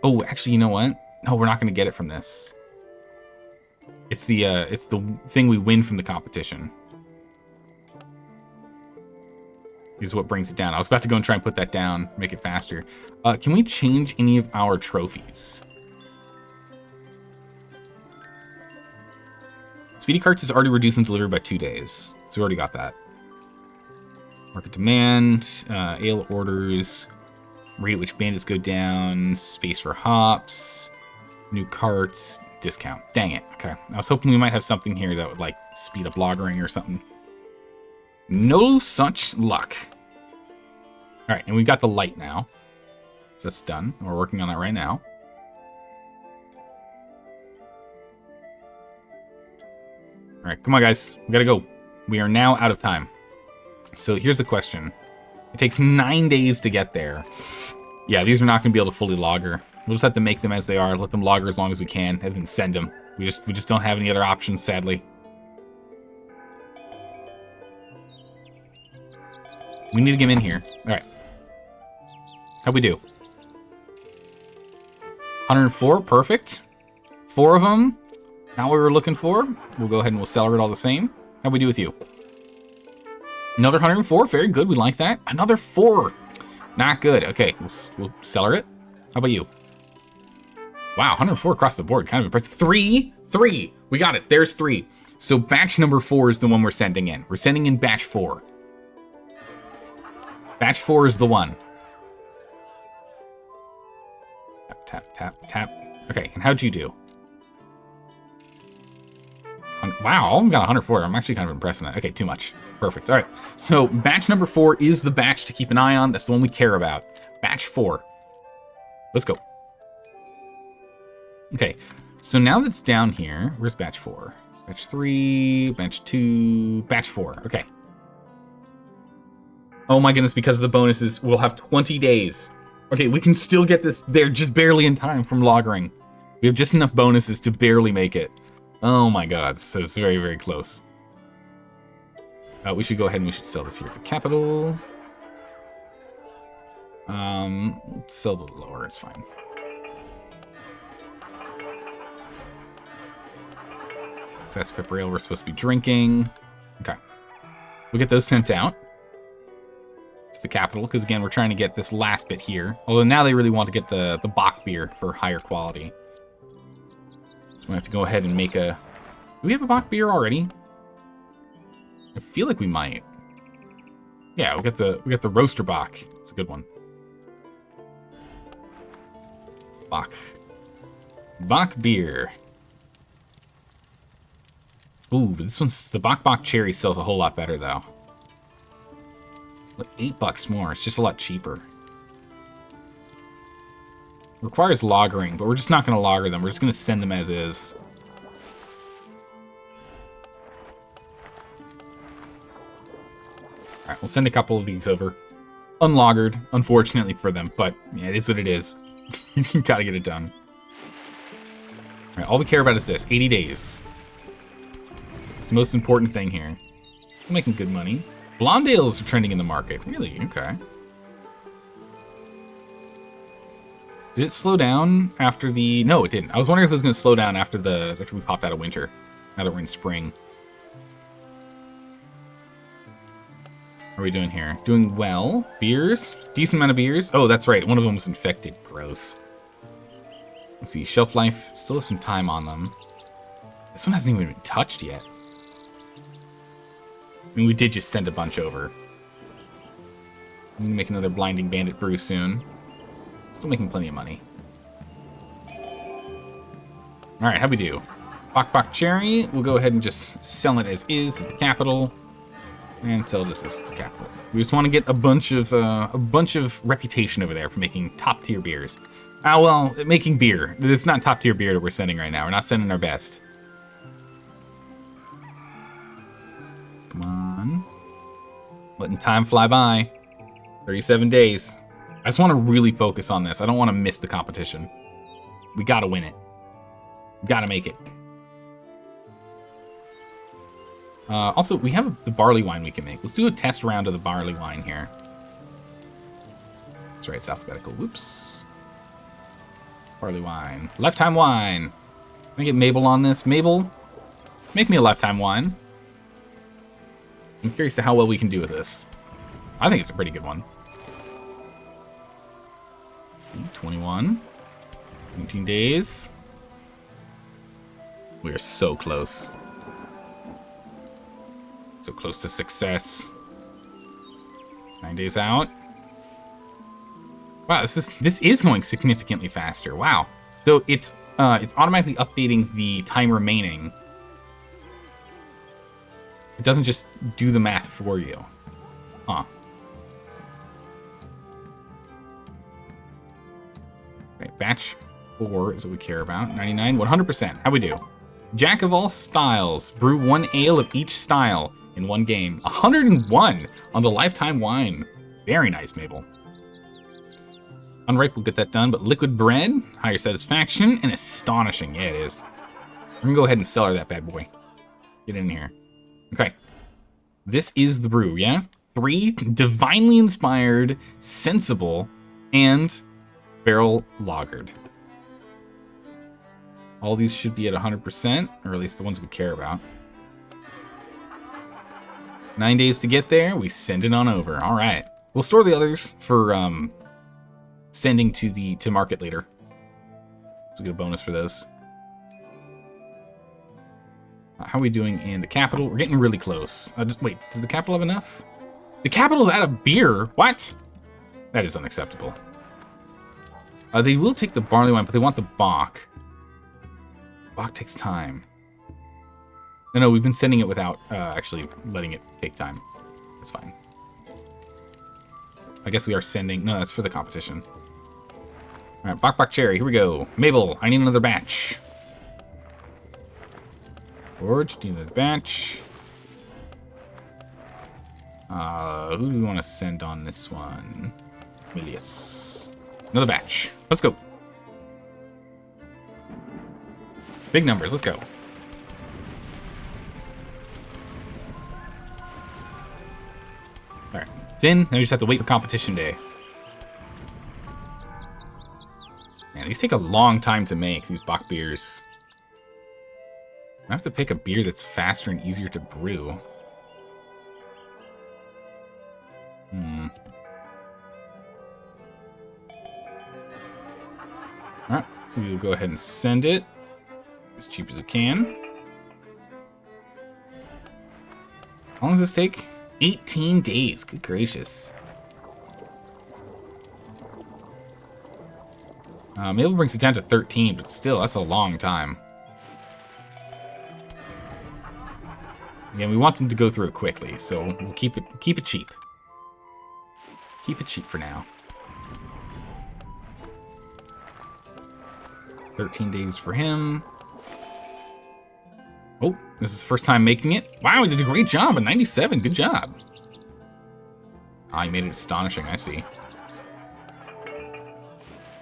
Oh, actually, you know what? No, we're not going to get it from this. It's the thing we win from the competition. Is what brings it down. I was about to go and try and put that down, make it faster. Can we change any of our trophies? Speedy carts is already reducing delivery by 2 days. So we already got that. Market demand, ale orders, rate at which bandits go down, space for hops, new carts, discount. Dang it. Okay. I was hoping we might have something here that would like speed up loggering or something. No such luck. All right, and we got the light now. So that's done. We're working on that right now. All right, come on, guys. We gotta go. We are now out of time. So here's the question. It takes 9 days to get there. Yeah, these are not going to be able to fully logger. We'll just have to make them as they are, let them logger as long as we can, and then send them. We just don't have any other options, sadly. We need to get him in here. All right. How'd we do? 104, perfect. 4 of them. Not what we were looking for. We'll go ahead and we'll sell it all the same. How'd we do with you? Another 104, very good, we like that. Another 4, not good. Okay, we'll sell it. How about you? Wow, 104 across the board, kind of impressive. 3, we got it, there's 3. So batch number 4 is the one we're sending in. We're sending in batch 4. Batch 4 is the one. Tap, tap, tap. Okay, and how'd you do? Wow, I've got 104. I'm actually kind of impressed with that. Okay, too much. Perfect. All right. So batch number 4 is the batch to keep an eye on. That's the one we care about. Batch 4. Let's go. Okay. So now that's down here, where's batch 4? Batch 3, batch 2, batch 4. Okay. Oh my goodness, because of the bonuses, we'll have 20 days. Okay, we can still get this. They're just barely in time from loggering. We have just enough bonuses to barely make it. Oh my god, so it's very, very close. We should go ahead and we should sell this here at the capital. Let's sell the lower, it's fine. That's pepper ale we're supposed to be drinking. Okay. We'll get those sent out to the capital, because again, we're trying to get this last bit here. Although now they really want to get the Bock beer for higher quality. So we have to go ahead and make a... Do we have a Bock beer already? I feel like we might. Yeah, we got the roaster Bock. It's a good one. Bock beer. Ooh, but this one's... The Bock cherry sells a whole lot better, though. Like $8 more. It's just a lot cheaper. Requires lagering, but we're just not going to lager them. We're just going to send them as is. Alright, we'll send a couple of these over. Unlagered, unfortunately for them, but yeah, it is what it is. You gotta get it done. Alright, all we care about is this. 80 days. It's the most important thing here. We're making good money. Blonde ales are trending in the market. Really? Okay. Did it slow down after the... No, it didn't. I was wondering if it was going to slow down after we popped out of winter. Now that we're in spring. What are we doing here? Doing well. Beers. Decent amount of beers. Oh, that's right. One of them was infected. Gross. Let's see. Shelf life. Still has some time on them. This one hasn't even been touched yet. I mean, we did just send a bunch over. I'm going to make another Blinding Bandit brew soon. Still making plenty of money. Alright, how'd we do? Bock Cherry. We'll go ahead and just sell it as is at the capital. And sell this as the capital. We just want to get a bunch of reputation over there for making top-tier beers. Ah, well, making beer. It's not top-tier beer that we're sending right now. We're not sending our best. Come on. Letting time fly by. 37 days. I just want to really focus on this. I don't want to miss the competition. We gotta win it. We gotta make it. Also, we have the barley wine we can make. Let's do a test round of the barley wine here. That's right, it's alphabetical. Whoops. Barley wine. Lifetime wine. Can I get Mabel on this? Mabel, make me a lifetime wine. I'm curious to how well we can do with this. I think it's a pretty good one. 21. 19 days. We are so close. So close to success. 9 days out. Wow, this is going significantly faster. Wow. So it's automatically updating the time remaining. It doesn't just do the math for you. Huh. Okay, batch 4 is what we care about. 99, 100%. How we do? Jack of all styles. Brew 1 ale of each style in one game. 101 on the lifetime wine. Very nice, Mabel. Unripe, we'll get that done. But liquid bread, higher satisfaction, and astonishing. Yeah, it is. We're going to go ahead and sell her that bad boy. Get in here. Okay. This is the brew, yeah? 3 divinely inspired, sensible, and barrel lagered. All these should be at 100%, or at least the ones we care about. 9 days to get there. We send it on over. All right. We'll store the others for sending to market later. So get a bonus for those. How are we doing in the capital? We're getting really close. Wait, does the capital have enough? The capital's out of beer? What? That is unacceptable. They will take the barley wine, but they want the Bock. Bock takes time. No, we've been sending it without actually letting it take time. That's fine. I guess we are sending... No, that's for the competition. All right, Bock Cherry, here we go. Mabel, I need another batch. George, need another batch. Who do we want to send on this one? Milius. Another batch. Let's go. Big numbers, let's go. It's in. Now we just have to wait for competition day. Man, these take a long time to make, these Bock beers. I have to pick a beer that's faster and easier to brew. Alright, we'll go ahead and send it as cheap as we can. How long does this take? 18 days. Good gracious. Mabel brings it down to 13, but still, that's a long time. Again, we want them to go through it quickly, so we'll keep it cheap. Keep it cheap for now. 13 days for him. Oh, this is his first time making it. Wow, he did a great job at 97. Good job. Ah, he made it astonishing, I see.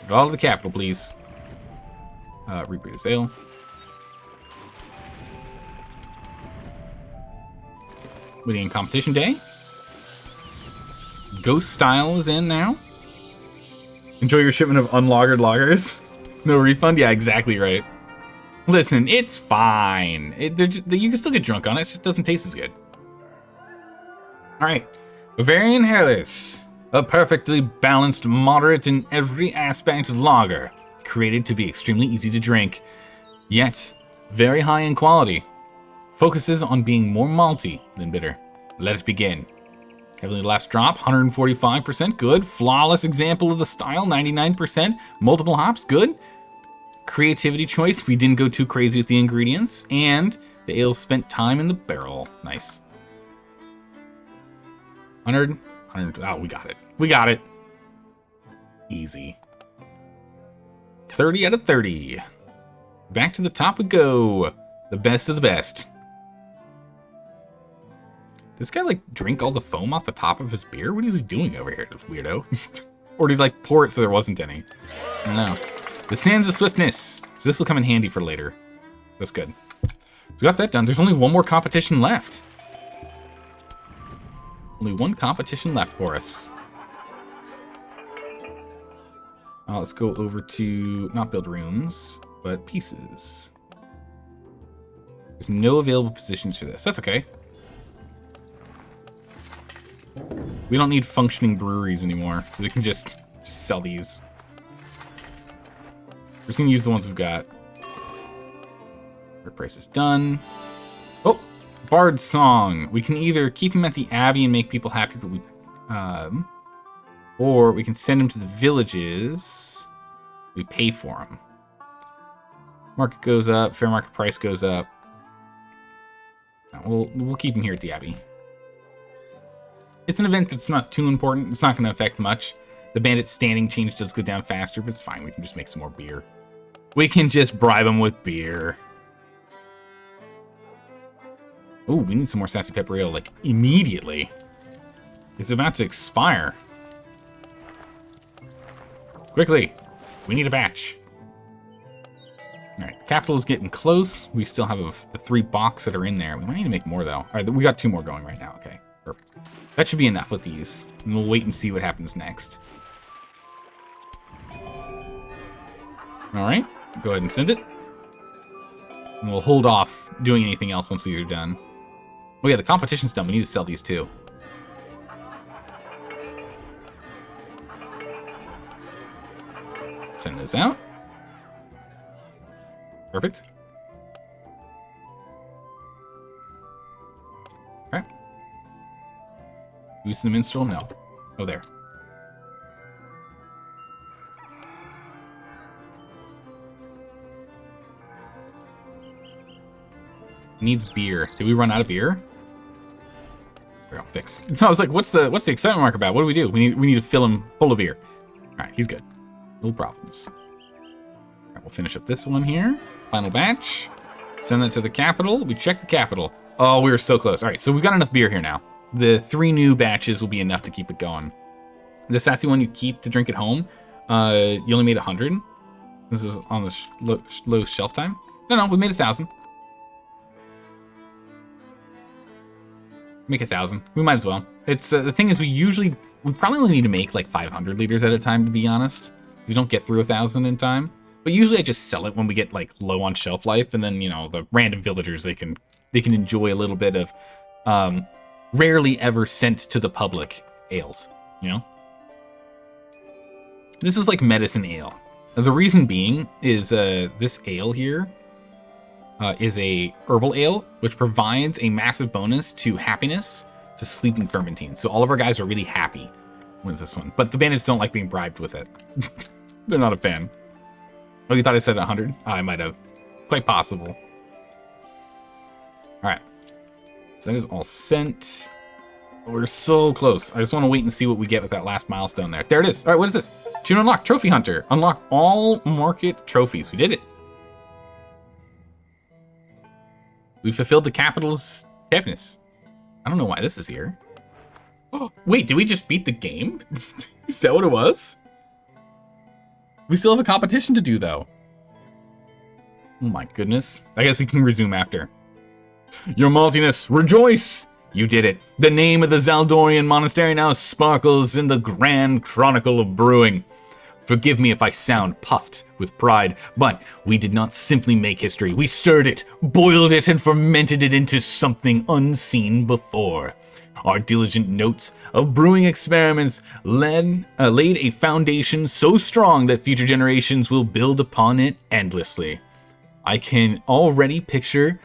Get all to the capital, please. Rebrew this ale. Waiting in competition day. Ghost style is in now. Enjoy your shipment of unlagered lagers. No refund? Yeah, exactly right. Listen, it's fine. You can still get drunk on it. It just doesn't taste as good. All right. Bavarian Hairless. A perfectly balanced, moderate in every aspect lager. Created to be extremely easy to drink, yet very high in quality. Focuses on being more malty than bitter. Let it begin. Heavily last drop, 145%. Good. Flawless example of the style, 99%. Multiple hops, good. Creativity choice, we didn't go too crazy with the ingredients. And the ale spent time in the barrel. Nice. 100. Oh, we got it. We got it. Easy. 30 out of 30. Back to the top we go. The best of the best. This guy, like, drink all the foam off the top of his beer? What is he doing over here, this weirdo? Or did he, like, pour it so there wasn't any? I don't know. The Sands of Swiftness. So this will come in handy for later. That's good. So we got that done. There's only one more competition left. Only one competition left for us. Let's go over to, not build rooms, but pieces. There's no available positions for this. That's okay. We don't need functioning breweries anymore, so we can just sell these. We're just gonna use the ones we've got. Our price is done. Oh, Bard's Song. We can either keep him at the Abbey and make people happy, but or we can send him to the villages. We pay for him. Market goes up, fair market price goes up. We'll keep him here at the Abbey. It's an event that's not too important. It's not going to affect much. The bandit standing change does go down faster, but it's fine. We can just make some more beer. We can just bribe him with beer. Oh, we need some more Sassy Pepper Ale, like, immediately. It's about to expire. Quickly. We need a batch. Alright, capital is getting close. We still have the 3 box that are in there. We might need to make more, though. Alright, we got 2 more going right now. Okay, perfect. That should be enough with these. And we'll wait and see what happens next. Alright, go ahead and send it. And we'll hold off doing anything else once these are done. Oh yeah, the competition's done. We need to sell these too. Send those out. Perfect. Okay. Use the minstrel? No. Oh, there. Needs beer. Did we run out of beer? There we go. Fix. I was like, what's the excitement mark about? What do we do? We need to fill him full of beer. All right, he's good. No problems. All right, we'll finish up this one here. Final batch. Send that to the capital. We check the capital. Oh, we were so close. All right, so we've got enough beer here now. The 3 new batches will be enough to keep it going. The sassy one you keep to drink at home, you only made 100. This is on the low shelf time. No, we made 1,000. Make 1,000. We might as well. It's the thing is, we probably only need to make like 500 liters at a time, to be honest. Because you don't get through 1,000 in time. But usually I just sell it when we get like low on shelf life, and then, you know, the random villagers, they can enjoy a little bit of rarely ever sent to the public ales, you know? This is like medicine ale. The reason being is this ale here is a herbal ale, which provides a massive bonus to happiness to sleeping fermentine. So all of our guys are really happy with this one. But the bandits don't like being bribed with it. They're not a fan. Oh, you thought I said 100? I might have. Quite possible. Alright. So that is all sent. We're so close. I just want to wait and see what we get with that last milestone there. There it is. Alright, what is this? Tune unlock. Trophy Hunter. Unlock all market trophies. We did it. We fulfilled the capital's happiness. I don't know why this is here. Oh, wait, did we just beat the game? Is that what it was? We still have a competition to do, though. Oh my goodness. I guess we can resume after. Your maltiness, rejoice! You did it. The name of the Zaldorian monastery now sparkles in the grand chronicle of brewing. Forgive me if I sound puffed with pride, but we did not simply make history. We stirred it, boiled it, and fermented it into something unseen before. Our diligent notes of brewing experiments laid a foundation so strong that future generations will build upon it endlessly. I can already picture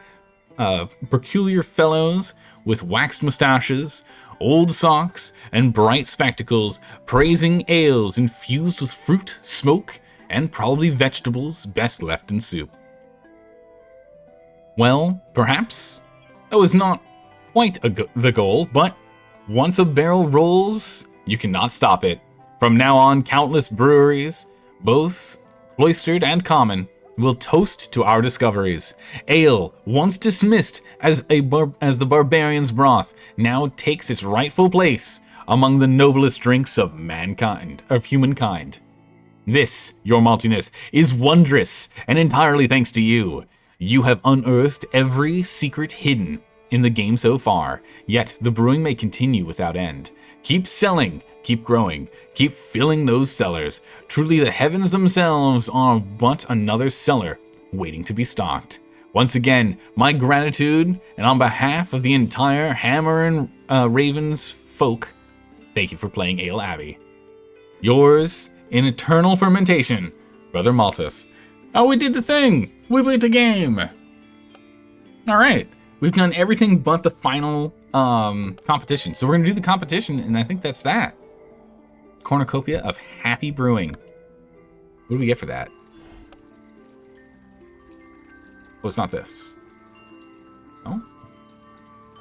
peculiar fellows with waxed mustaches, old socks, and bright spectacles praising ales infused with fruit, smoke, and probably vegetables best left in soup. Well, perhaps that was not quite the goal, but once a barrel rolls, you cannot stop it. From now on, countless breweries, both cloistered and common, will toast to our discoveries. Ale, once dismissed as the barbarian's broth, now takes its rightful place among the noblest drinks of humankind. This, your maltiness, is wondrous, and entirely thanks to you. You have unearthed every secret hidden in the game so far, yet the brewing may continue without end. Keep selling, keep growing, keep filling those cellars. Truly the heavens themselves are but another cellar waiting to be stocked. Once again, my gratitude, and on behalf of the entire Hammer and Ravens folk, thank you for playing Ale Abbey. Yours, in eternal fermentation, Brother Maltus. Oh, we did the thing! We beat the game! Alright. We've done everything but the final competition. So we're going to do the competition, and I think that's that. Cornucopia of Happy Brewing. What do we get for that? Oh, it's not this. Oh?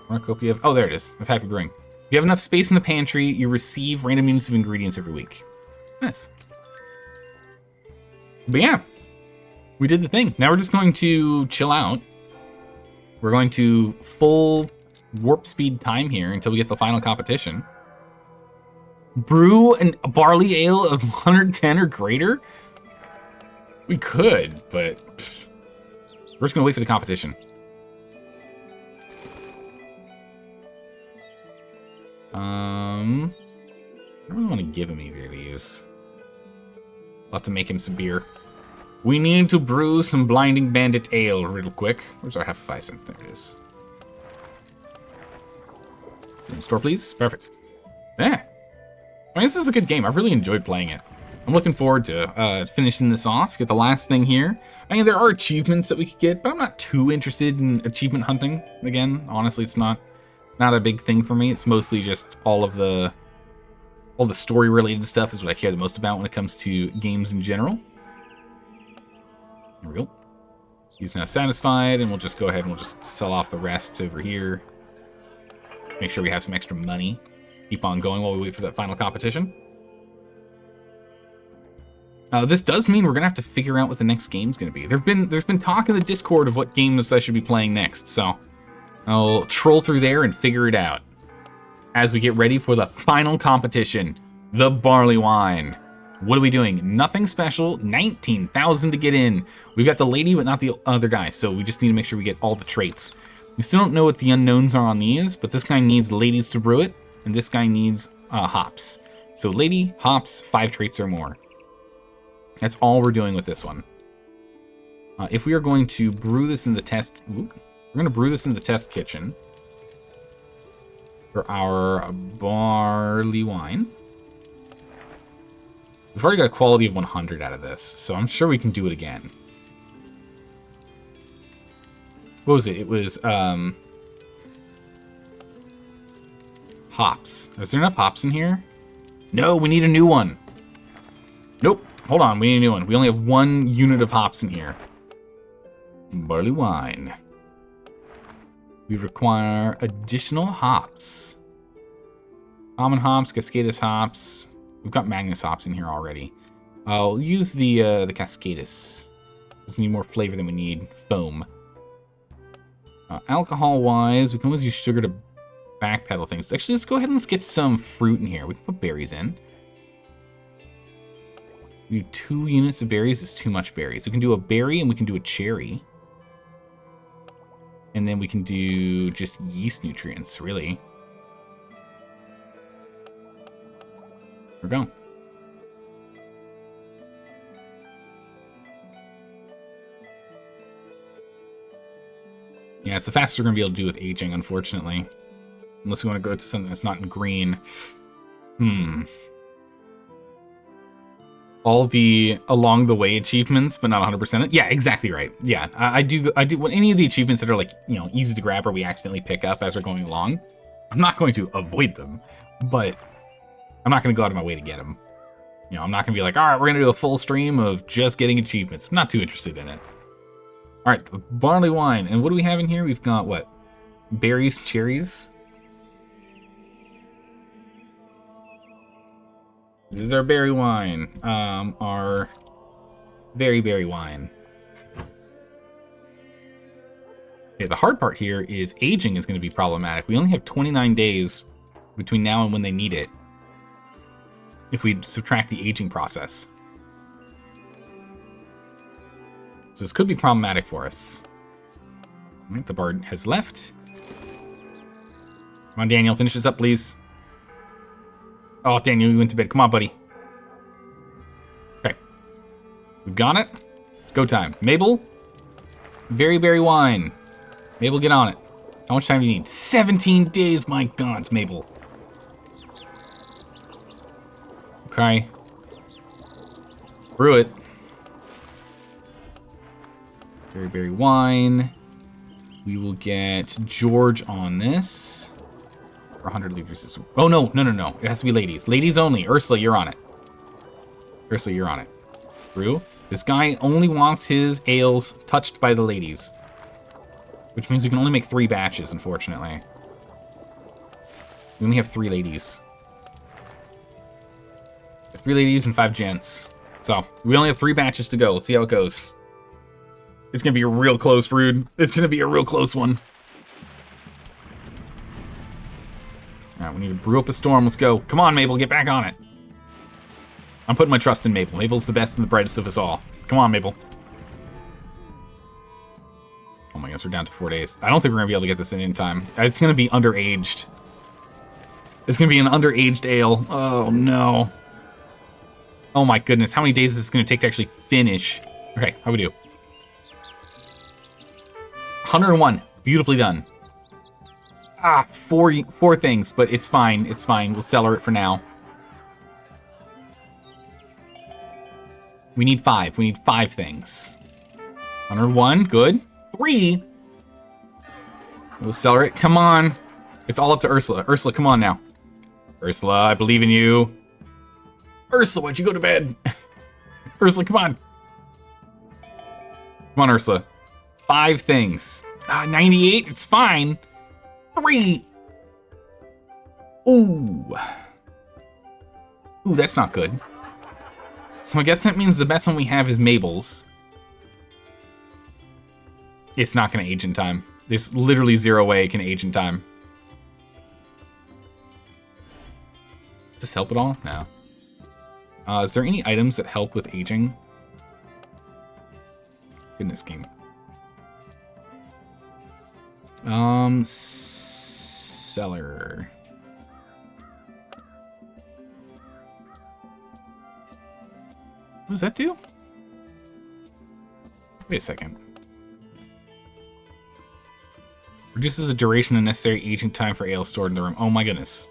Cornucopia of... Oh, there it is. Of Happy Brewing. If you have enough space in the pantry, you receive random units of ingredients every week. Nice. But yeah. We did the thing. Now we're just going to chill out. We're going to full warp speed time here until we get the final competition. Brew a barley ale of 110 or greater? We could, but we're just gonna wait for the competition. I don't really want to give him either of these. I'll have to make him some beer. We need to brew some Blinding Bandit ale real quick. Where's our Hefeweizen? There it is. Store, please. Perfect. Yeah. I mean, this is a good game. I've really enjoyed playing it. I'm looking forward to finishing this off. Get the last thing here. I mean, there are achievements that we could get, but I'm not too interested in achievement hunting. Again, honestly, it's not a big thing for me. It's mostly just all the story-related stuff is what I care the most about when it comes to games in general. There we go. He's now satisfied, and we'll just go ahead and we'll just sell off the rest over here. Make sure we have some extra money. Keep on going while we wait for that final competition. This does mean we're gonna have to figure out what the next game's gonna be. There's been talk in the Discord of what games I should be playing next, so I'll troll through there and figure it out as we get ready for the final competition, the barley wine. What are we doing? Nothing special. 19,000 to get in. We've got the lady, but not the other guy, so we just need to make sure we get all the traits. We still don't know what the unknowns are on these, but this guy needs ladies to brew it, and this guy needs hops. So lady, hops, 5 traits or more. That's all we're doing with this one. If we are going to brew this in the test... we're going to brew this in the test kitchen for our barley wine. We've already got a quality of 100 out of this, so I'm sure we can do it again. What was it? It was, hops. Is there enough hops in here? No, we need a new one. Nope. Hold on, we need a new one. We only have 1 unit of hops in here. Barley wine. We require additional hops. Common hops, Cascadus hops. We've got Magnus hops in here already. I'll use the Cascadus. Just need more flavor than we need. Foam. Alcohol-wise, we can always use sugar to backpedal things. Actually, let's go ahead and let's get some fruit in here. We can put berries in. We do 2 units of berries is too much berries. We can do a berry and we can do a cherry. And then we can do just yeast nutrients, really. There we go. Yeah, it's the fastest we're going to be able to do with aging, unfortunately. Unless we want to go to something that's not in green. All the along the way achievements, but not 100%. Yeah, exactly right. Yeah, I do. When any of the achievements that are like, you know, easy to grab or we accidentally pick up as we're going along, I'm not going to avoid them, but I'm not going to go out of my way to get them. You know, I'm not going to be like, all right, we're going to do a full stream of just getting achievements. I'm not too interested in it. All right, barley wine. And what do we have in here? We've got what? Berries, cherries. This is our berry wine. Our berry wine. Okay, the hard part here is aging is going to be problematic. We only have 29 days between now and when they need it, if we subtract the aging process. So this could be problematic for us. All right, the bard has left. Come on, Daniel, finish this up, please. Oh, Daniel, you went to bed. Come on, buddy. Okay. We've got it. It's go time. Mabel, berry wine. Mabel, get on it. How much time do you need? 17 days, my God, Mabel. Okay. Brew it. Berry wine. We will get George on this. For 100 liters. Oh, no. It has to be ladies. Ladies only. Ursula, you're on it. Ursula, you're on it. Brew. This guy only wants his ales touched by the ladies. Which means we can only make 3 batches, unfortunately. We only have 3 ladies. 3 ladies and 5 gents. So, we only have 3 batches to go. Let's see how it goes. It's going to be a real close, Rude. It's going to be a real close one. Alright, we need to brew up a storm. Let's go. Come on, Mabel. Get back on it. I'm putting my trust in Mabel. Mabel's the best and the brightest of us all. Come on, Mabel. Oh my gosh, we're down to 4 days. I don't think we're going to be able to get this in time. It's going to be underaged. It's going to be an underaged ale. Oh, no. Oh my goodness. How many days is this going to take to actually finish? Okay, how we do? 101. Beautifully done. Ah, four things, but it's fine. It's fine. We'll cellar it for now. We need 5. We need 5 things. 101. Good. 3. We'll cellar it. Come on. It's all up to Ursula. Ursula, come on now. Ursula, I believe in you. Ursula, why'd you go to bed? Ursula, come on. Come on, Ursula. 5 things. 98. It's fine. 3. Ooh. Ooh, that's not good. So I guess that means the best one we have is Mabel's. It's not going to age in time. There's literally 0 way it can age in time. Does this help at all? No. Is there any items that help with aging? Goodness game. Cellar. What does that do? Wait a second. Reduces the duration and necessary aging time for ale stored in the room. Oh my goodness.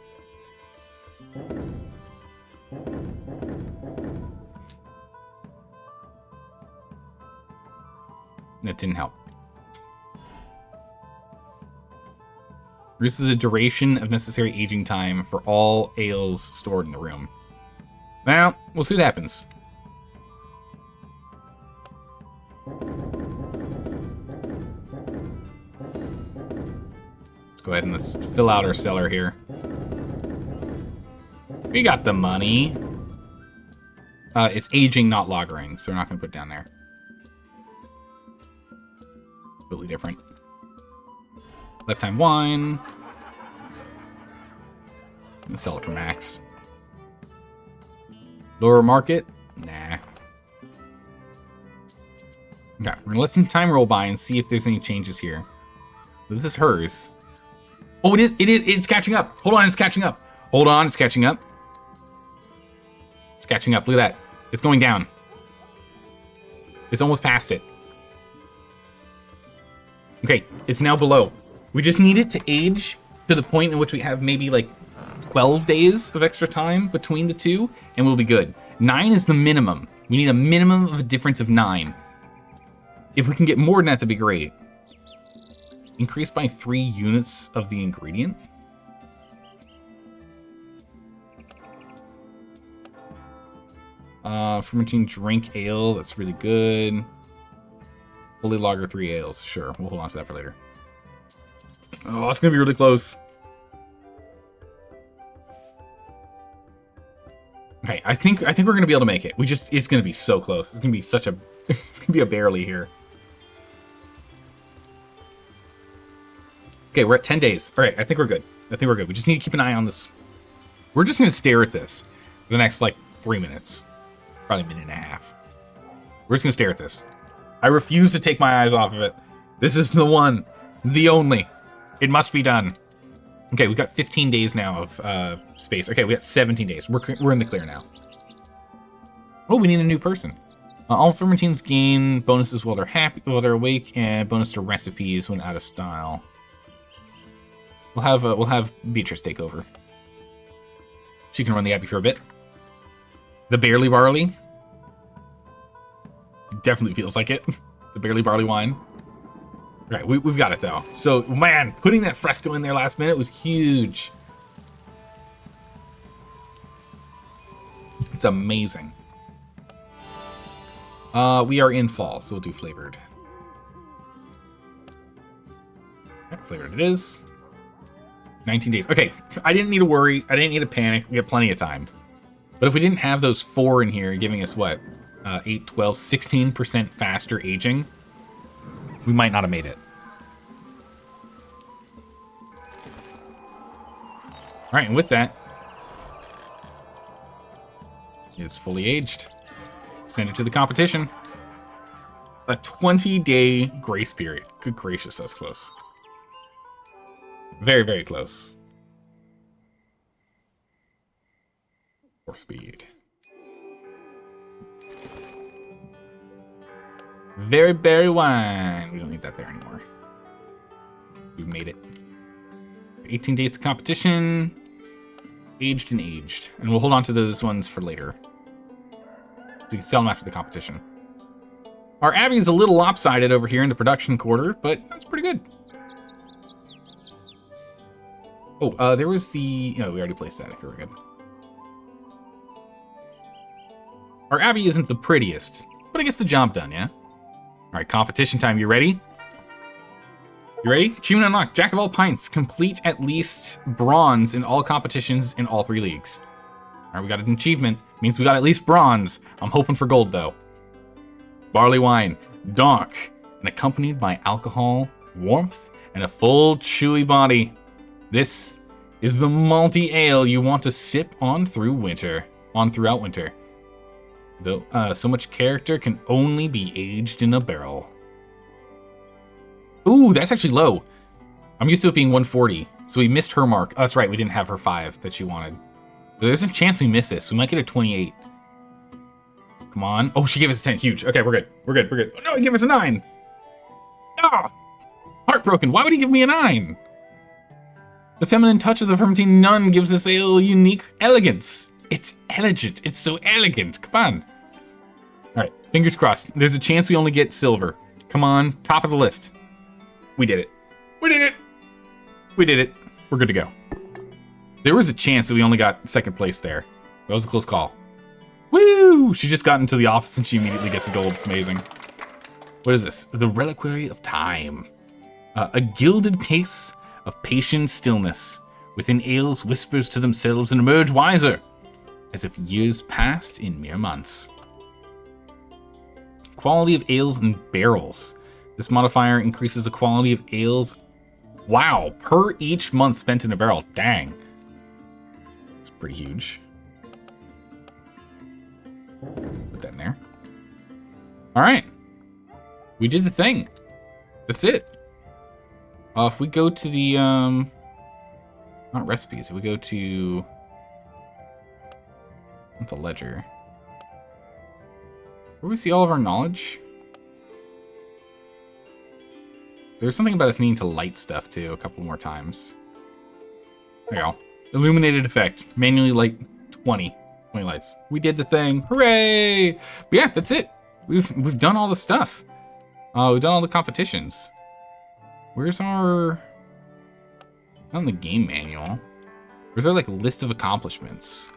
That didn't help. Reduces the duration of necessary aging time for all ales stored in the room. Well, we'll see what happens. Let's go ahead and let's fill out our cellar here. We got the money. It's aging, not lagering, so we're not going to put it down there. Completely different. Lifetime wine. Let's sell it for max. Lower market? Nah. Okay, we're gonna let some time roll by and see if there's any changes here. This is hers. Oh, it's catching up. Hold on, it's catching up. Hold on, it's catching up. It's catching up, look at that. It's going down. It's almost past it. Okay, it's now below. We just need it to age to the point in which we have maybe like 12 days of extra time between the two, and we'll be good. 9 is the minimum. We need a minimum of a difference of 9. If we can get more than that, that'd be great. Increase by 3 units of the ingredient. Fermenting drink ale, that's really good. Fully lager 3 ales, sure. We'll hold on to that for later. Oh, it's gonna be really close. Okay, I think we're gonna be able to make it. It's gonna be so close. It's gonna be such a, it's gonna be a barely here. Okay, we're at 10 days. All right, I think we're good. I think we're good. We just need to keep an eye on this. We're just gonna stare at this for the next like 3 minutes, probably a minute and a half. We're just gonna stare at this. I refuse to take my eyes off of it. This is the one, the only. It must be done. Okay, we've got 15 days now of space. Okay, we got 17 days. We're in the clear now. Oh, we need a new person. All fermentines gain bonuses while they're happy, while they're awake, and bonus to recipes when out of style. We'll have Beatrice take over. She can run the Abbey for a bit. The barley barley. Definitely feels like it. The barley barley wine. Right, we've got it though. So, man, putting that fresco in there last minute was huge. It's amazing. We are in fall, so we'll do flavored. Okay, flavored it is. 19 days. Okay, I didn't need to worry. I didn't need to panic. We have plenty of time. But if we didn't have those 4 in here giving us what? 8, 12, 16% faster aging, we might not have made it. All right, and with that, it's fully aged. Send it to the competition. A 20-day grace period. Good gracious, that's close. Very, very close. 4 speed. Very berry wine. We don't need that there anymore. We've made it. 18 days to competition. Aged and aged. And we'll hold on to those ones for later. So you can sell them after the competition. Our Abbey's a little lopsided over here in the production quarter, but that's pretty good. Oh, there was the... No, we already placed that. Okay, we're good. Our Abbey isn't the prettiest, but it gets the job done, yeah? All right, competition time. You ready? You ready? Achievement unlocked. Jack of all pints. Complete at least bronze in all competitions in all 3 leagues. All right, we got an achievement. Means we got at least bronze. I'm hoping for gold, though. Barley wine. Donk. And accompanied by alcohol, warmth, and a full, chewy body. This is the malty ale you want to sip on throughout winter. Though so much character can only be aged in a barrel. Ooh, that's actually low. I'm used to it being 140, so we missed her mark. Oh, that's right, we didn't have her 5 that she wanted. There's a chance we miss this. We might get a 28. Come on. Oh, she gave us a 10. Huge. Okay, we're good. We're good. We're good. Oh, no, he gave us a 9. Ah! Heartbroken. Why would he give me a 9? The feminine touch of the fermenting nun gives this ale unique elegance. It's elegant. It's so elegant. Come on. All right, fingers crossed. There's a chance we only get silver. Come on, top of the list. We did it. We did it. We did it. We're good to go. There was a chance that we only got 2nd place there. That was a close call. Woo! She just got into the office and she immediately gets a gold. It's amazing. What is this? The Reliquary of Time. A gilded case of patient stillness. Within ales whispers to themselves and emerge wiser, as if years passed in mere months. Quality of ales and barrels. This modifier increases the quality of ales. Wow, per each month spent in a barrel. Dang. It's pretty huge. Put that in there. All right. We did the thing. That's it. If we go to the, not recipes, if we go to, the ledger. Where we see all of our knowledge? There's something about us needing to light stuff too, a couple more times. There you go. Illuminated effect. Manually light 20 lights. We did the thing. Hooray! But yeah, that's it. We've done all the stuff. We've done all the competitions. Where's our... Not in the game manual. Where's our, like, list of accomplishments?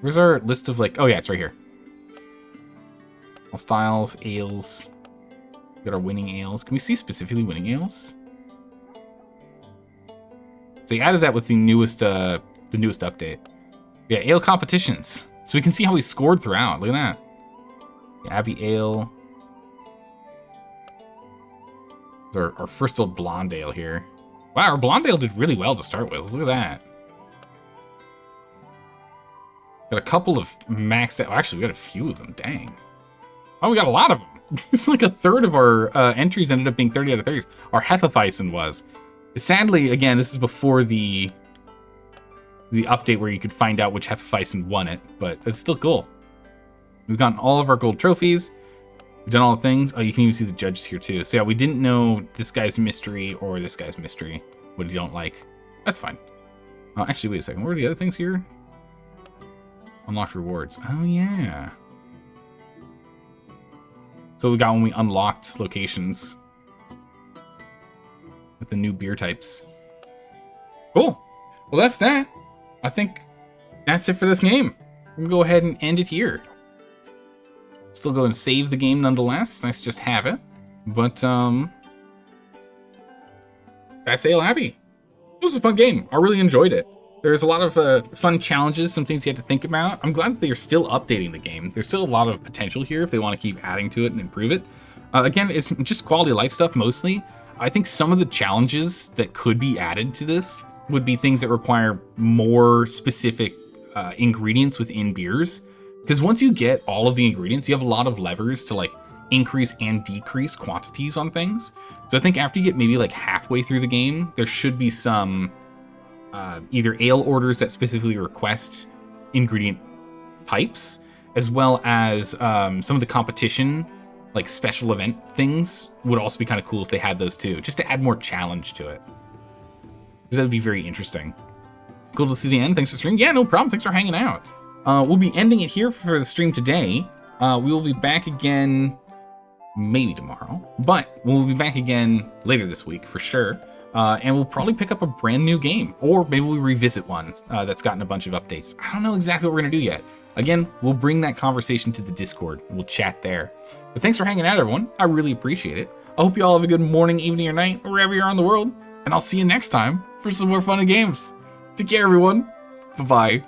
Where's our list of, like... Oh, yeah, it's right here. All styles, ales. We got our winning ales. Can we see specifically winning ales? So you added that with the newest update. Yeah, ale competitions. So we can see how we scored throughout. Look at that. Yeah, Abbey ale. Our first old blonde ale here. Wow, our blonde ale did really well to start with. Look at that. Got a couple of maxed out. Actually, we got a few of them. Dang. Oh, we got a lot of them. It's like a third of our entries ended up being 30 out of 30s. Our Hefeweizen was. Sadly, again, this is before the update where you could find out which Hefeweizen won it, but it's still cool. We've gotten all of our gold trophies. We've done all the things. Oh, you can even see the judges here too. So yeah, we didn't know this guy's mystery or this guy's mystery. What you don't like. That's fine. Actually, wait a second. What are the other things here? Unlocked rewards. Oh, yeah. So we got when we unlocked locations with the new beer types. Cool. Well, that's that. I think that's it for this game. We'll go ahead and end it here. Still go and save the game nonetheless. Nice to just have it. But, that's Ale Abbey. It was a fun game. I really enjoyed it. There's a lot of fun challenges, some things you had to think about. I'm glad that they are still updating the game. There's still a lot of potential here if they want to keep adding to it and improve it. Again, it's just quality of life stuff mostly. I think some of the challenges that could be added to this would be things that require more specific ingredients within beers. Because once you get all of the ingredients, you have a lot of levers to like increase and decrease quantities on things. So I think after you get maybe like halfway through the game, there should be some either ale orders that specifically request ingredient types, as well as some of the competition, like special event things would also be kind of cool if they had those too, just to add more challenge to it. Because that would be very interesting. Cool to see the end. Thanks for streaming. Yeah, no problem. Thanks for hanging out. We'll be ending it here for the stream today. We will be back again maybe tomorrow, but we'll be back again later this week for sure. And we'll probably pick up a brand new game, or maybe we revisit one that's gotten a bunch of updates. I don't know exactly what we're gonna do yet. Again, we'll bring that conversation to the Discord. We'll chat there. But thanks for hanging out, everyone. I really appreciate it. I hope you all have a good morning, evening, or night, wherever you are in the world. And I'll see you next time for some more fun and games. Take care, everyone. Bye-bye.